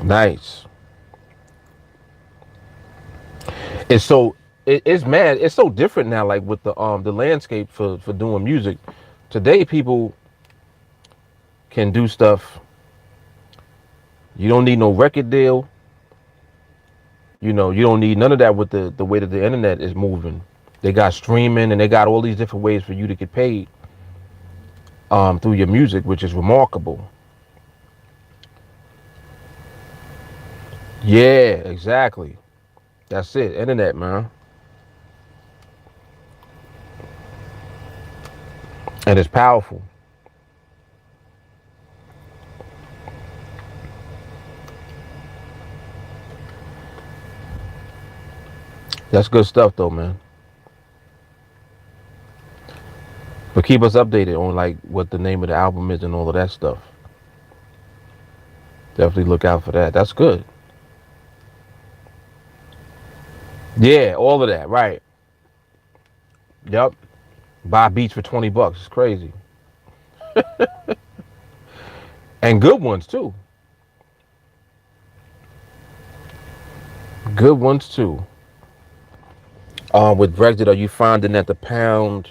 Nice. It's so it's mad. It's so different now. Like with the landscape for doing music. Today, people can do stuff. You don't need no record deal. You don't need none of that with the way that the internet is moving. They got streaming and they got all these different ways for you to get paid through your music, which is remarkable. Yeah, exactly. That's it. Internet, man. And it's powerful. That's good stuff though, man. But keep us updated on like what the name of the album is and all of that stuff. Definitely look out for that. That's good. Yeah, all of that, right. Yep. Buy beats for $20. It's crazy. And good ones too. Good ones too. With Brexit, are you finding that the pound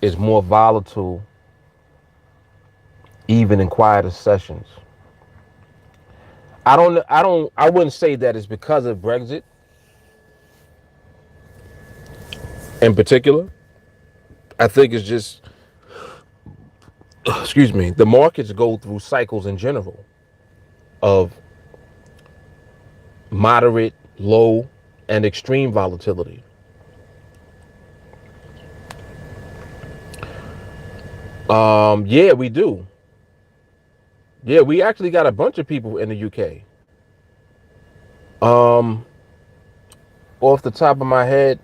is more volatile even in quieter sessions? I wouldn't say that it's because of Brexit in particular. I think it's just, excuse me, the markets go through cycles in general of moderate, low, and extreme volatility. Yeah, we do. Yeah, we actually got a bunch of people in the UK. Um, Off the top of my head,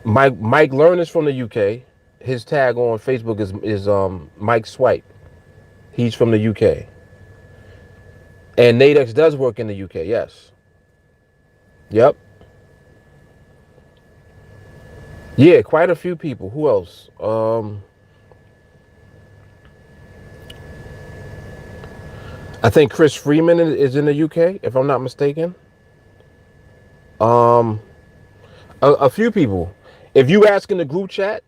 Mike Learn is from the UK. His tag on Facebook is Mike Swipe. He's from the UK. And NADEX does work in the UK. Yes. Yep. Yeah, quite a few people. Who else? I think Chris Freeman is in the UK, if I'm not mistaken. Um, a few people. If you ask in the group chat,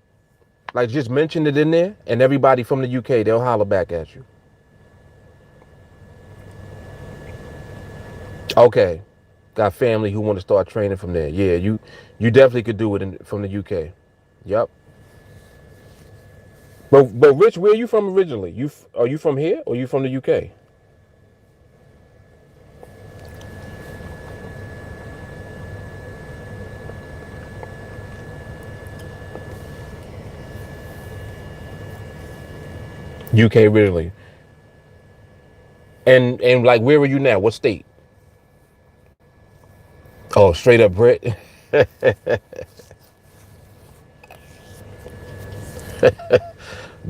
like just mention it in there, and everybody from the UK, they'll holler back at you. Okay, got family who want to start training from there. Yeah, you definitely could do it from the UK. Yep. But Rich, where are you from originally? Are you from here or you from the UK? UK originally. And like where are you now? What state? Oh, straight up Brit.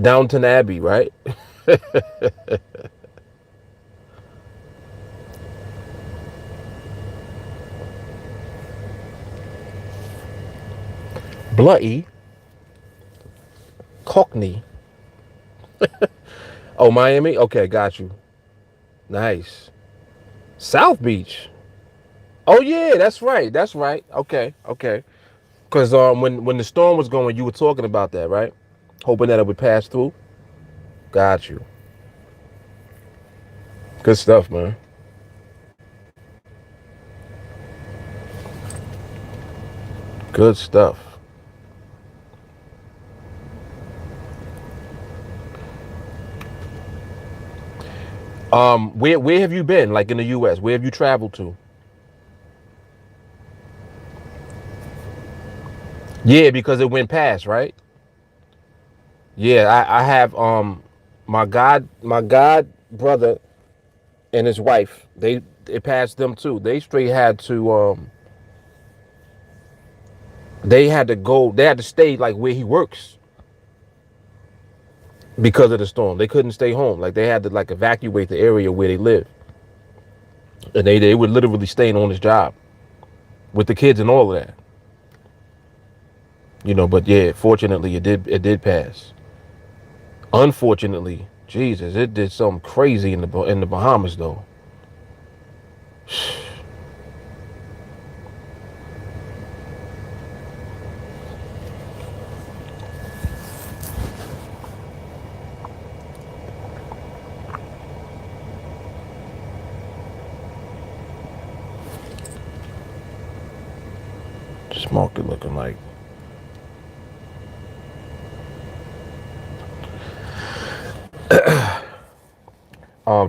Downton Abbey, right? Bloody Cockney. Oh, Miami? Okay, got you. Nice. South Beach. Oh yeah, that's right. That's right. Okay, okay. Cause when the storm was going, you were talking about that, right? Hoping that it would pass through. Got you. Good stuff, man. Good stuff. Where have you been? Like in the U.S., where have you traveled to? Yeah, because it went past, right? Yeah, I have my god brother and his wife, it passed them too. They straight had to they had to stay like where he works because of the storm. They couldn't stay home. Like they had to like evacuate the area where they live. And they were literally staying on his job with the kids and all of that. But yeah, fortunately it did pass. Unfortunately, Jesus, it did something crazy in the Bahamas though. This market looking like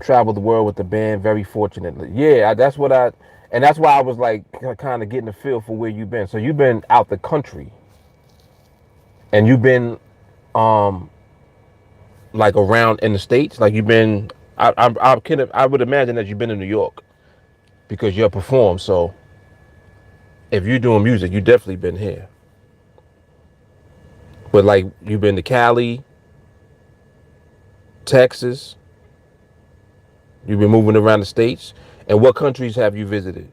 traveled the world with the band very fortunately. Yeah, and that's why I was like kind of getting a feel for where you've been. So you've been out the country and you've been um like around in the States. Like you've been I would imagine that you've been in New York because you're perform. So if you're doing music, you definitely been here. But like you've been to Cali, Texas, you've been moving around the states. And what countries have you visited?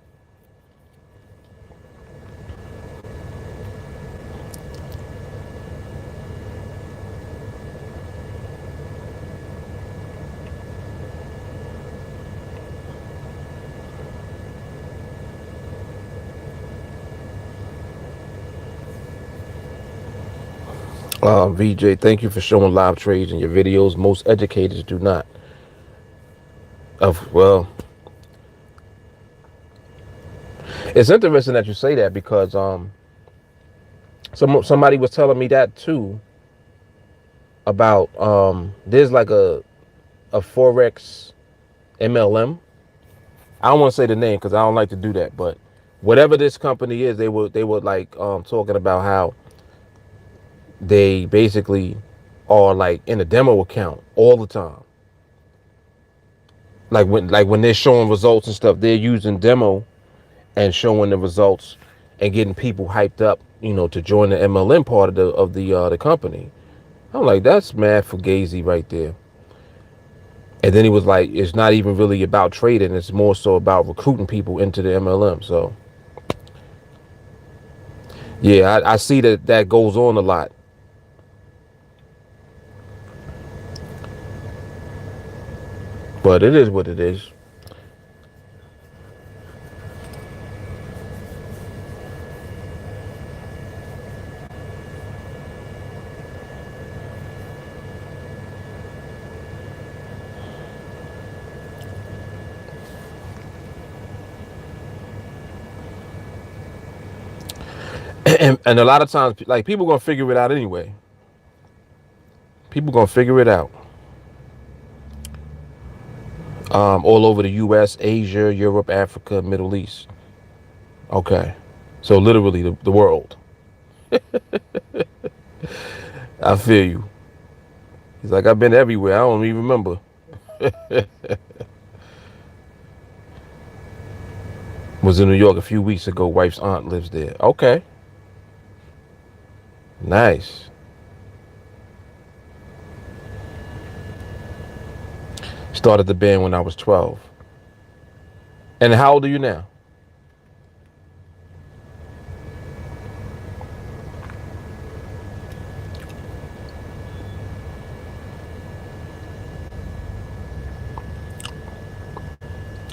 VJ, thank you for showing live trades in your videos. Most educators do not. Well, it's interesting that you say that because somebody was telling me that too about there's like a Forex MLM. I don't want to say the name because I don't like to do that, but whatever this company is, they were like talking about how they basically are like in a demo account all the time. Like when they're showing results and stuff, they're using demo and showing the results and getting people hyped up, to join the MLM part of the company. I'm like, that's mad fugazi right there. And then he was like, it's not even really about trading. It's more so about recruiting people into the MLM. So yeah, I see that goes on a lot. But it is what it is. And a lot of times, like, people gonna figure it out anyway. People gonna figure it out. All over the U.S., Asia, Europe, Africa, Middle East. Okay, so literally the world. I feel you. He's like, I've been everywhere. I don't even remember. Was in New York a few weeks ago. Wife's aunt lives there. Okay, nice. Started the band when I was 12. And how old are you now?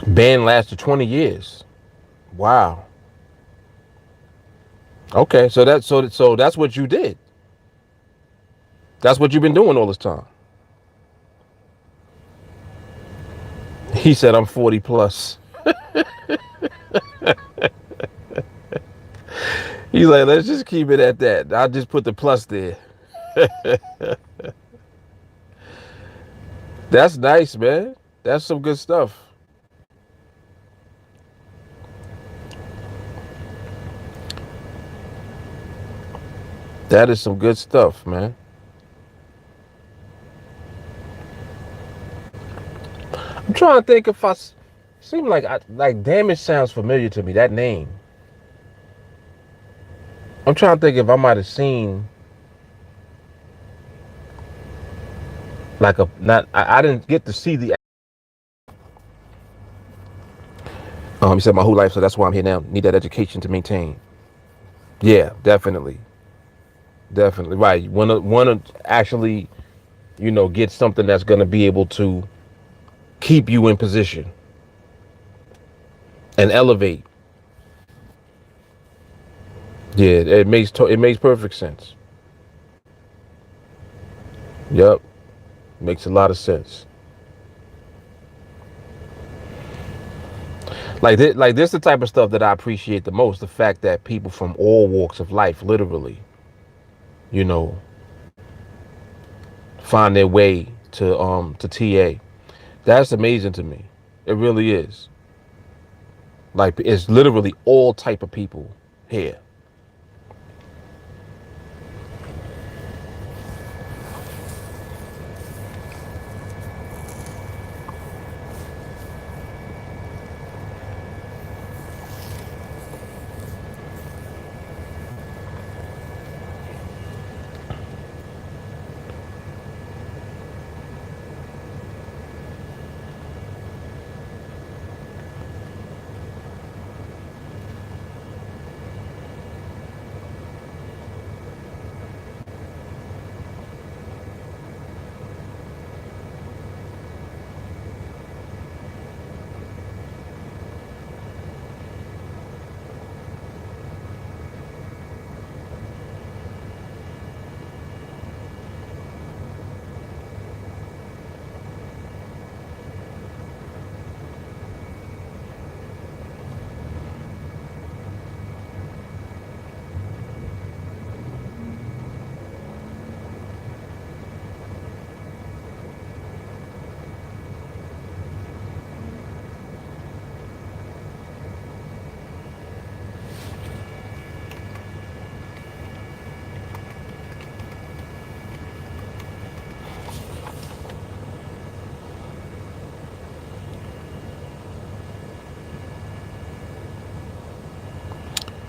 Band lasted 20 years. Wow. Okay, so that's what you did. That's what you've been doing all this time. He said I'm 40 plus. He's like, let's just keep it at that. I'll just put the plus there. That's nice, man. That's some good stuff. That is some good stuff, man. I'm trying to think if seem like damage sounds familiar to me. That name. I'm trying to think if I might have seen like a not. I didn't get to see the. You said my whole life, so that's why I'm here now. Need that education to maintain. Yeah, definitely, definitely. Right. Want to actually, get something that's going to be able to keep you in position and elevate. Yeah, it makes perfect sense. Yep, makes a lot of sense. Like this the type of stuff that I appreciate the most. The fact that people from all walks of life, literally, you know, find their way to TA. That's amazing to me. It really is. Like it's literally all type of people here.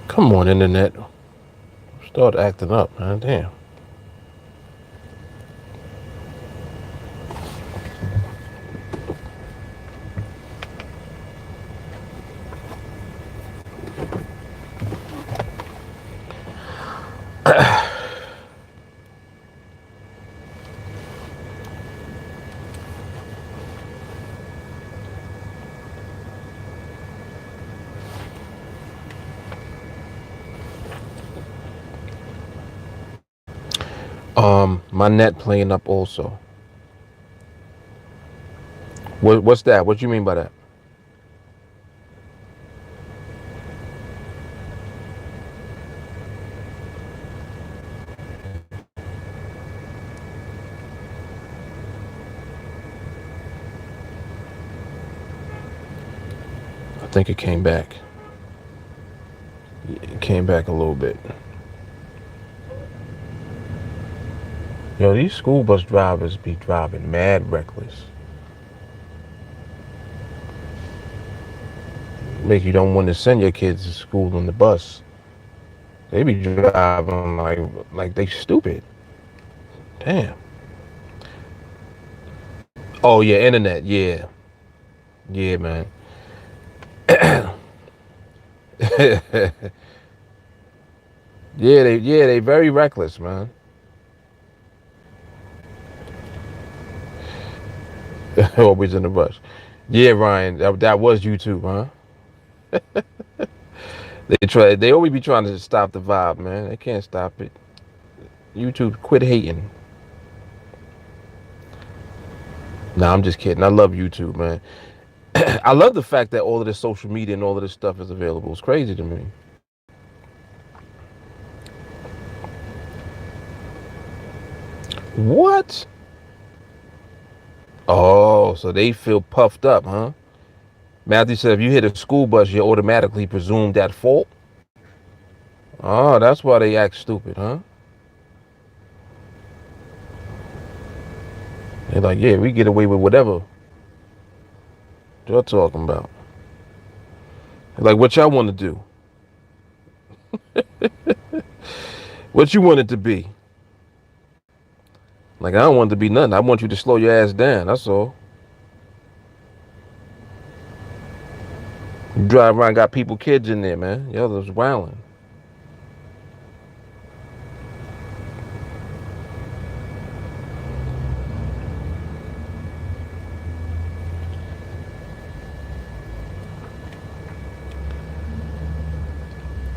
Come on, internet, start acting up, man. Damn. My net playing up also. What's that? What do you mean by that? I think it came back. It came back a little bit. Yo, these school bus drivers be driving mad reckless. Make you don't want to send your kids to school on the bus. They be driving like they stupid. Damn. Oh yeah, internet. Yeah, yeah, man. Yeah, they very reckless, man. Always in the rush. Yeah, Ryan, that was YouTube, huh? They always be trying to stop the vibe, man. They can't stop it. YouTube, quit hating. Nah, I'm just kidding. I love YouTube, man. I love the fact that all of this social media and all of this stuff is available. It's crazy to me. What? Oh, so they feel puffed up, huh? Matthew said if you hit a school bus, you're automatically presumed at fault. Oh, that's why they act stupid, huh? They're like, yeah, we get away with whatever. What y'all talking about? Like, what y'all want to do? What you want it to be? Like, I don't want it to be nothing. I want you to slow your ass down. That's all. You drive around, got people, kids in there, man. Y'all was wilding.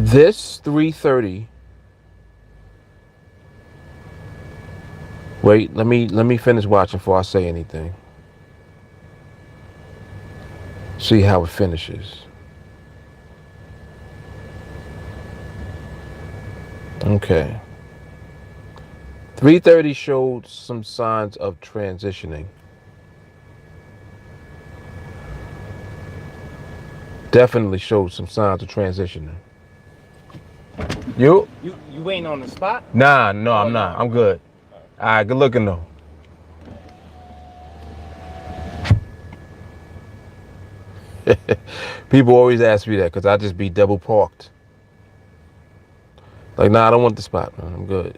This 3:30. Wait, let me finish watching before I say anything. See how it finishes. Okay. 3:30 showed some signs of transitioning. Definitely showed some signs of transitioning. You waiting on the spot? Nah, no, I'm not. I'm good. All right, good looking though. People always ask me that because I just be double parked. Like, nah, I don't want the spot, man. I'm good.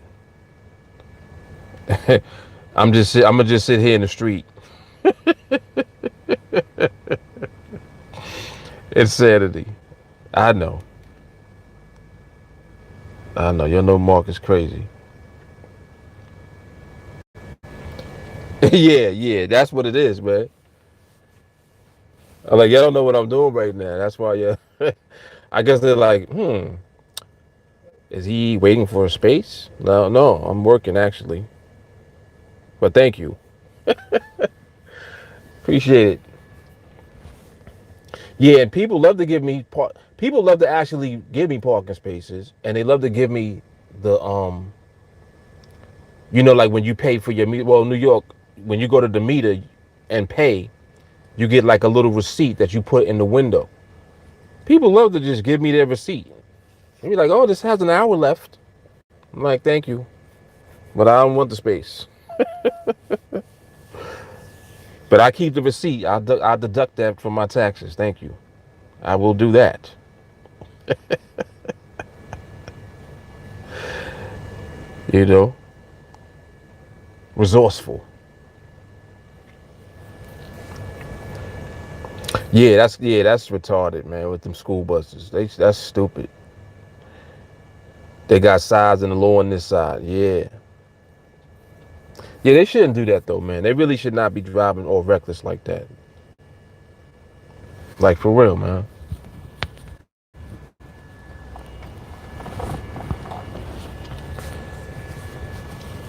I'm gonna just sit here in the street. Insanity. I know. You know Mark is crazy. yeah, that's what it is, man. I'm like, y'all don't know what I'm doing right now. That's why, yeah. I guess they're like, is he waiting for a space? No, I'm working actually. But thank you. Appreciate it. Yeah, and people love to give me people love to actually give me parking spaces, and they love to give me the like when you pay for your meter. Well, New York, when you go to the meter and pay, you get like a little receipt that you put in the window. People love to just give me their receipt. And you're like, oh, this has an hour left. I'm like, thank you, but I don't want the space. But I keep the receipt. I deduct that from my taxes. Thank you. I will do that. You know, resourceful. Yeah, that's retarded, man. With them school buses, that's stupid. They got sides in the low on this side. Yeah, they shouldn't do that though, man. They really should not be driving all reckless like that. Like, for real, man.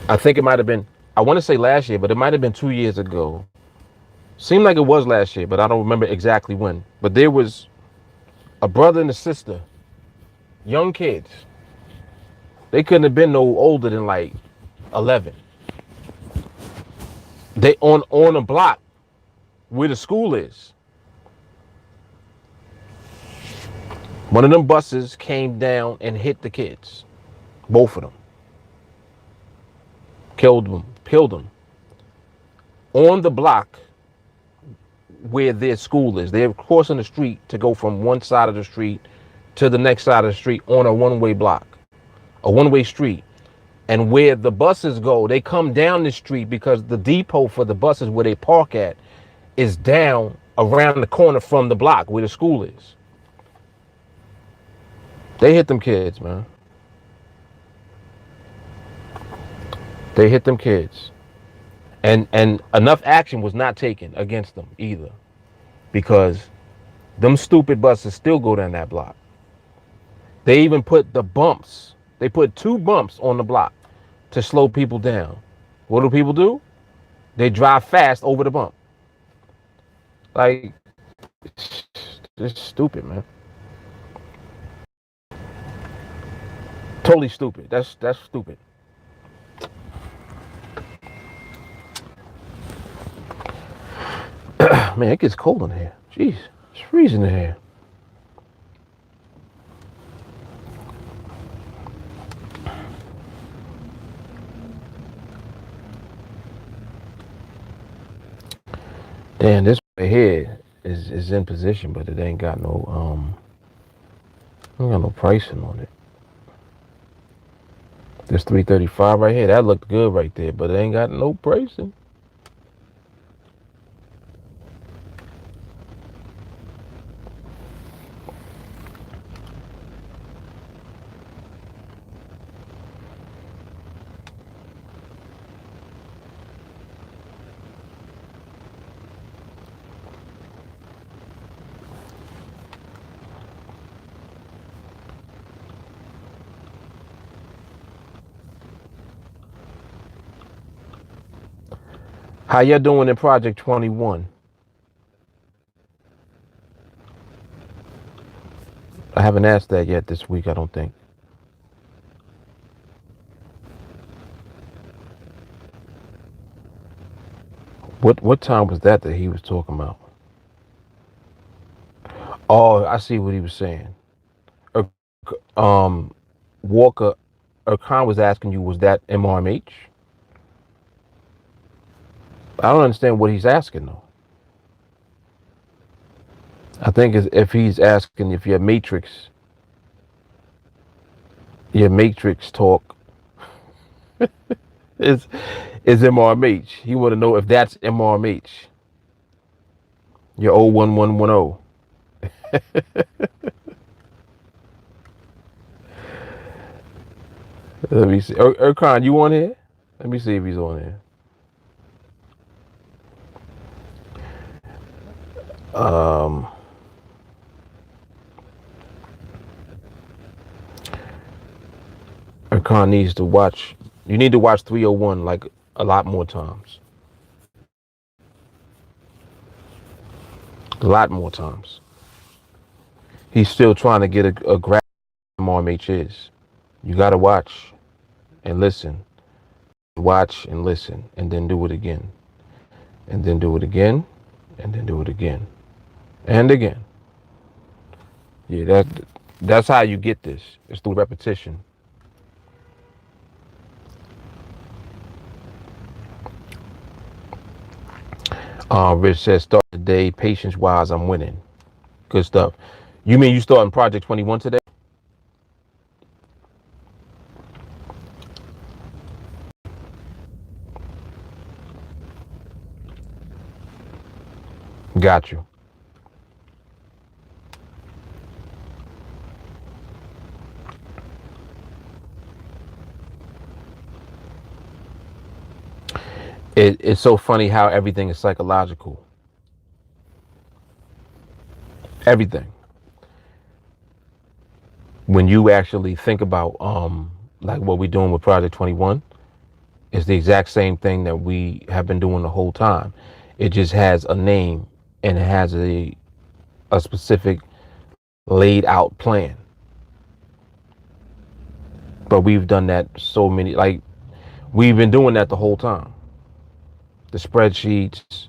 I think it might have been. I want to say last year, but it might have been 2 years ago. Seemed like it was last year, but I don't remember exactly when. But there was a brother and a sister, young kids. They couldn't have been no older than like 11. They on a block where the school is. One of them buses came down and hit the kids. Both of them. Killed them. On the block where their school is. They're crossing the street to go from one side of the street to the next side of the street on a one-way block. A one-way street. And where the buses go, they come down the street because the depot for the buses where they park at is down around the corner from the block where the school is. They hit them kids, man. They hit them kids. And enough action was not taken against them either. Because them stupid buses still go down that block. They even put the bumps. They put 2 bumps on the block to slow people down. What do people do? They drive fast over the bump. Like, it's stupid, man. Totally stupid. That's stupid. Man, it gets cold in here. Jeez, it's freezing in here. Damn, this right here is in position, but it ain't got no pricing on it. This 335 right here, that looked good right there, but it ain't got no pricing. How y'all doing in Project 21? I haven't asked that yet this week, I don't think. What time was that he was talking about? Oh, I see what he was saying. Uh, Um, Walker, Khan was asking you, was that MRMH? I don't understand what he's asking though. I think if he's asking if your matrix talk is MRMH. He want to know if that's MRMH. Your 01110. Let me see. Erkan, you on here? Let me see if he's on here. Um, Erkan needs to watch. You need to watch 301 like a lot more times. A lot more times. He's still trying to get a grasp of what MRMH is. You got to watch and listen. Watch and listen, and then do it again. And then do it again. And then do it again. And again. Yeah, that's how you get this. It's through repetition. Rich says, start the day patience wise. I'm winning. Good stuff. You mean you starting Project 21 today? Got you. It's so funny how everything is psychological. Everything. When you actually think about like what we're doing with Project 21, it's the exact same thing that we have been doing the whole time. It just has a name and it has a specific laid out plan. But we've done that so many, like we've been doing that the whole time. The spreadsheets,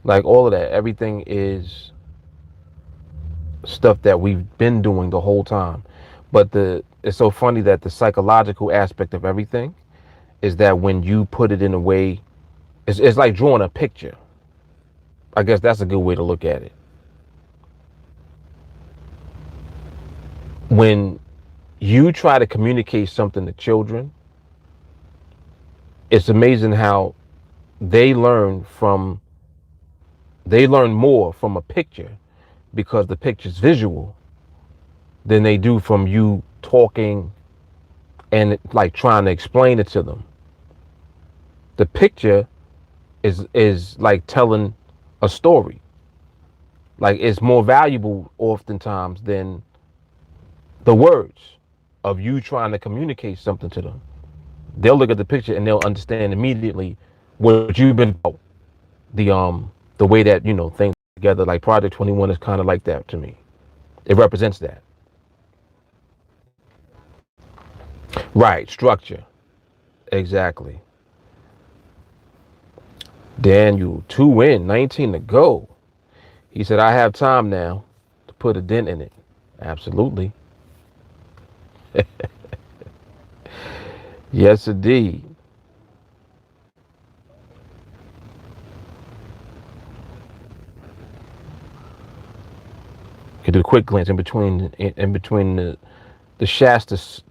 like all of that, everything is stuff that we've been doing the whole time. But it's so funny that the psychological aspect of everything is that when you put it in a way, it's like drawing a picture. I guess that's a good way to look at it. When you try to communicate something to children, it's amazing how they learn more from a picture because the picture's visual than they do from you talking and like trying to explain it to them. The picture is like telling a story. Like it's more valuable oftentimes than the words of you trying to communicate something to them. They'll look at the picture and they'll understand immediately what you've been about. The way that things together. Like Project 21 is kind of like that to me. It represents that. Right, structure. Exactly. Daniel, 2 in, 19 to go. He said, I have time now to put a dent in it. Absolutely. Yes, indeed. Could do a quick glance in between the Shasta sips.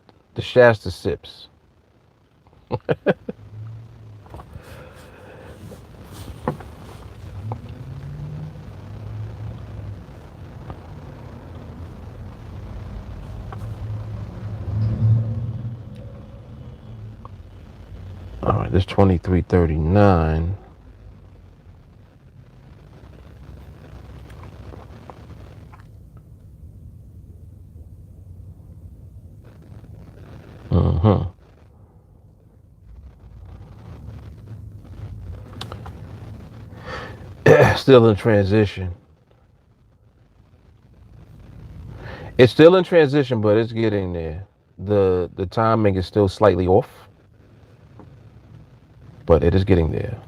All right, this 23.39. Mm-hmm. Still in transition. It's still in transition, but it's getting there. The timing is still slightly off, but it is getting there.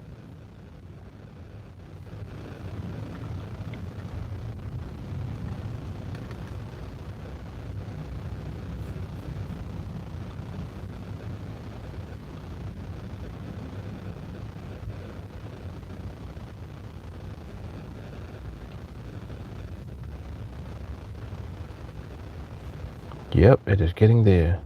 Yep, it is getting there.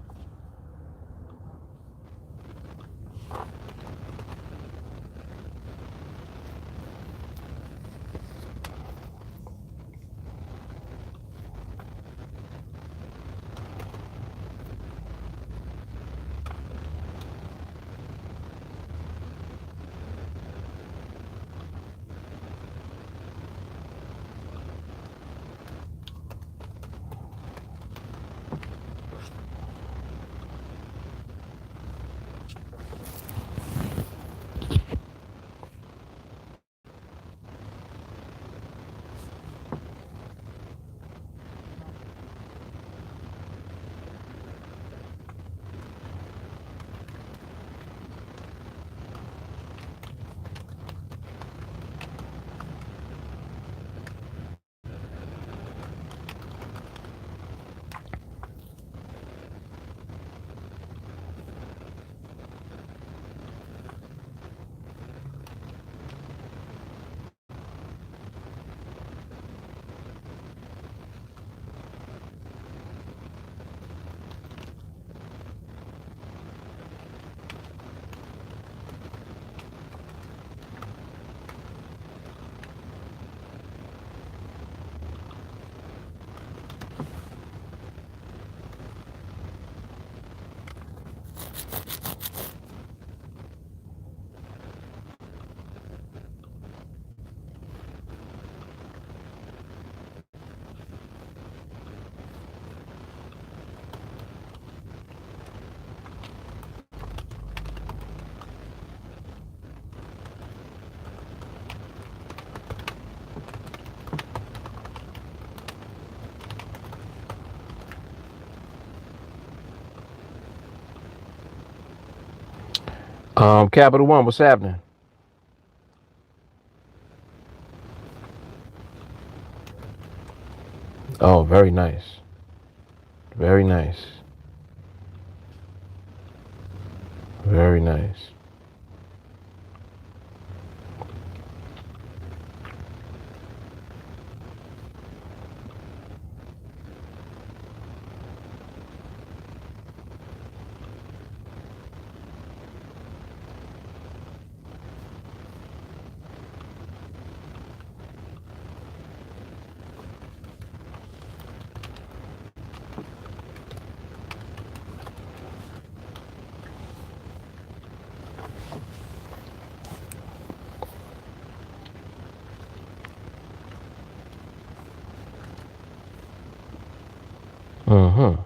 Capital One, what's happening? Oh, very nice. Very nice. Very nice. Mm-hmm.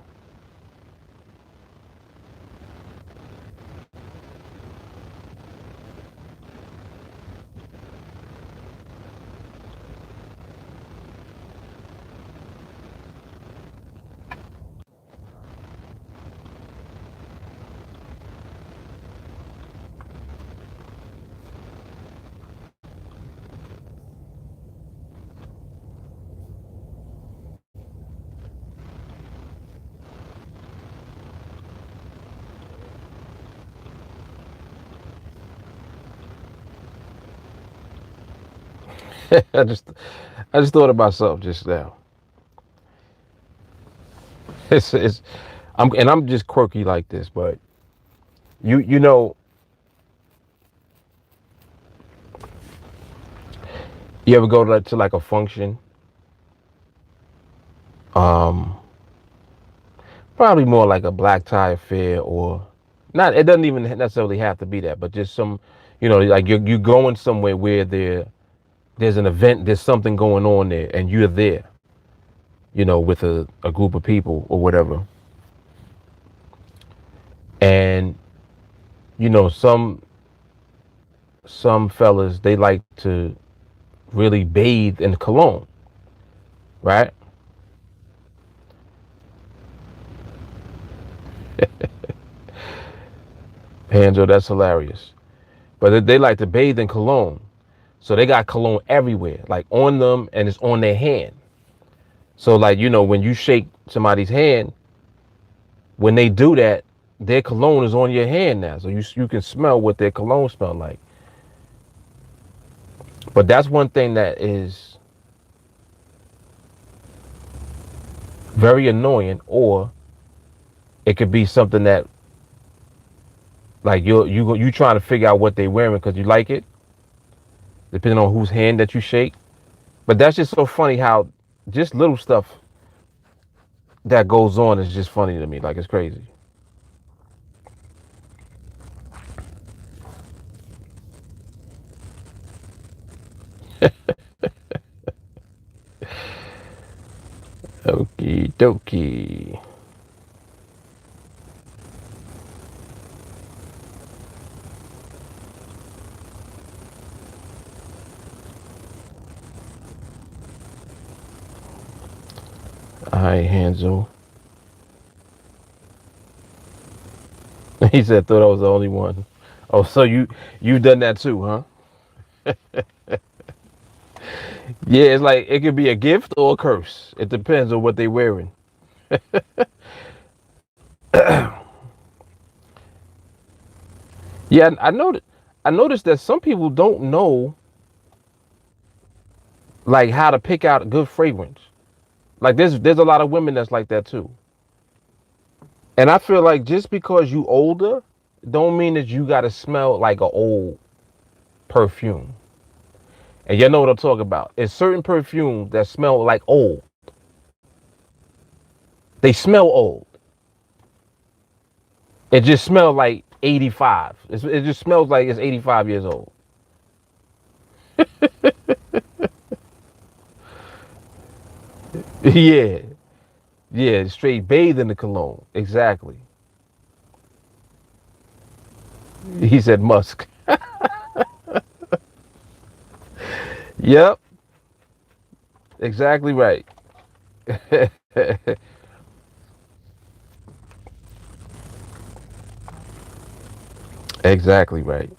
I just I just thought about something just now. it's I'm just quirky like this, but you know, you ever go to like a function, um, probably more like a black tie affair, or not. It doesn't even necessarily have to be that, but just some, like you going somewhere where there's an event, there's something going on there, and you're there, with a group of people or whatever, and some fellas, they like to really bathe in cologne, right? Hanzo, that's hilarious. But they like to bathe in cologne. So they got cologne everywhere, like on them, and it's on their hand. So like, when you shake somebody's hand, when they do that, their cologne is on your hand now. So you can smell what their cologne smell like. But that's one thing that is very annoying, or it could be something that, like, you trying to figure out what they wearing because you like it, depending on whose hand that you shake. But that's just so funny how just little stuff that goes on is just funny to me. Like, it's crazy. Okie dokie. All right, Hanzo. He said, thought I was the only one. Oh, so you done that too, huh? Yeah, it's like it could be a gift or a curse. It depends on what they wearing. Yeah, I noticed that some people don't know like how to pick out a good fragrance. Like there's a lot of women that's like that too. And I feel like just because you older, don't mean that you gotta smell like an old perfume. And you know what I'm talking about. It's certain perfumes that smell like old. They smell old. It just smells like 85. It just smells like it's 85 years old. Yeah. Yeah, straight bathe in the cologne. Exactly. He said musk. Yep. Exactly right. Exactly right.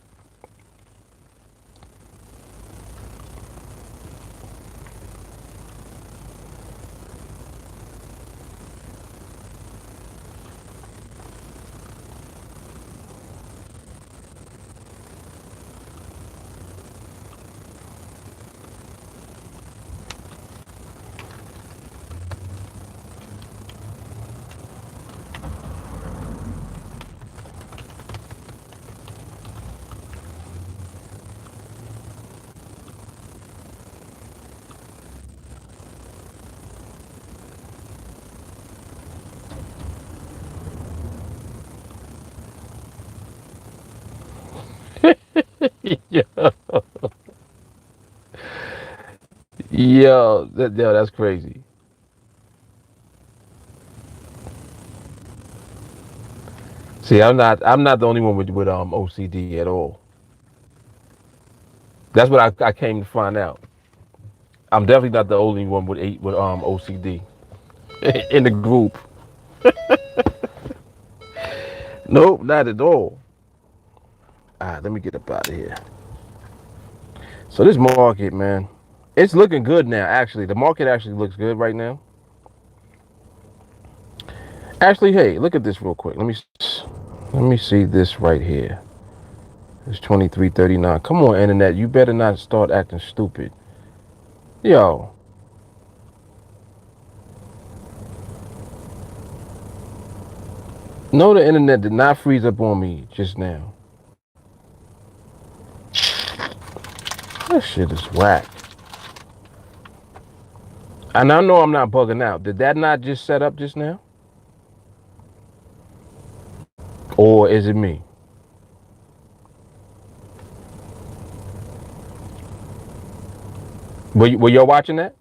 Yo, yo, that's crazy. See, I'm not the only one with OCD at all. That's what I came to find out. I'm definitely not the only one with OCD in the group. Nope, not at all. All right, let me get up out of here. So this market, man, it's looking good now. Actually, the market actually looks good right now. Actually, hey, look at this real quick. Let me see this right here. It's 23:39. Come on, internet, you better not start acting stupid. Yo, No, the internet did not freeze up on me just now. That shit is whack. And I know I'm not bugging out. Did that not just set up just now? Or is it me? Were y'all watching that?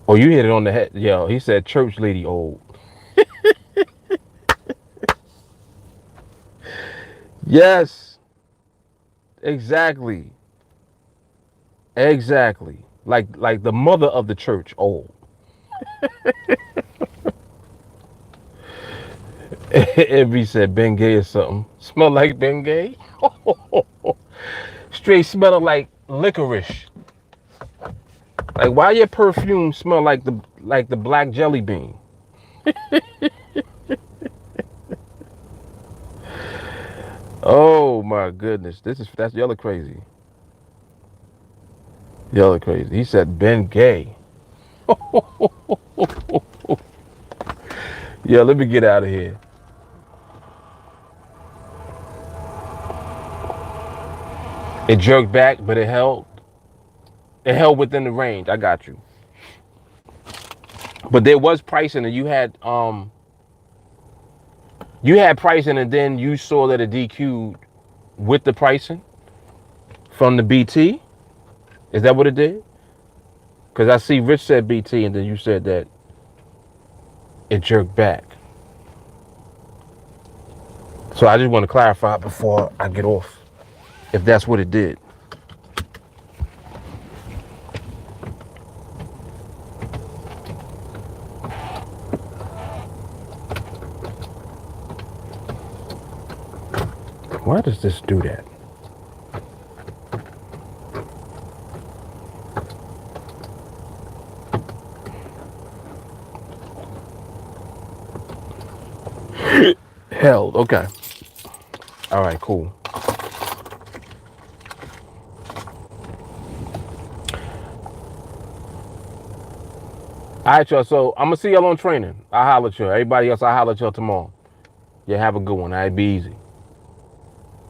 Oh, you hit it on the head. Yo, he said church lady old. Yes, exactly. Exactly. Like the mother of the church old. Every said Ben Gay or something. Smell like Ben Gay? Straight smelling like licorice. Like why your perfume smell like the black jelly bean? Oh my goodness. That's y'all are crazy. Y'all are crazy. He said Ben Gay. Yeah, let me get out of here. It jerked back, but it held. It held within the range. I got you. But there was pricing, and you had pricing, and then you saw that it DQ'd with the pricing from the BT. Is that what it did? Because I see Rich said BT, and then you said that it jerked back. So I just want to clarify before I get off, if that's what it did. Why does this do that? Held. Okay. All right, cool. All right, y'all. So I'm going to see y'all on training. I'll holler at y'all. Everybody else, I'll holler at y'all tomorrow. Yeah, have a good one. All right, be easy.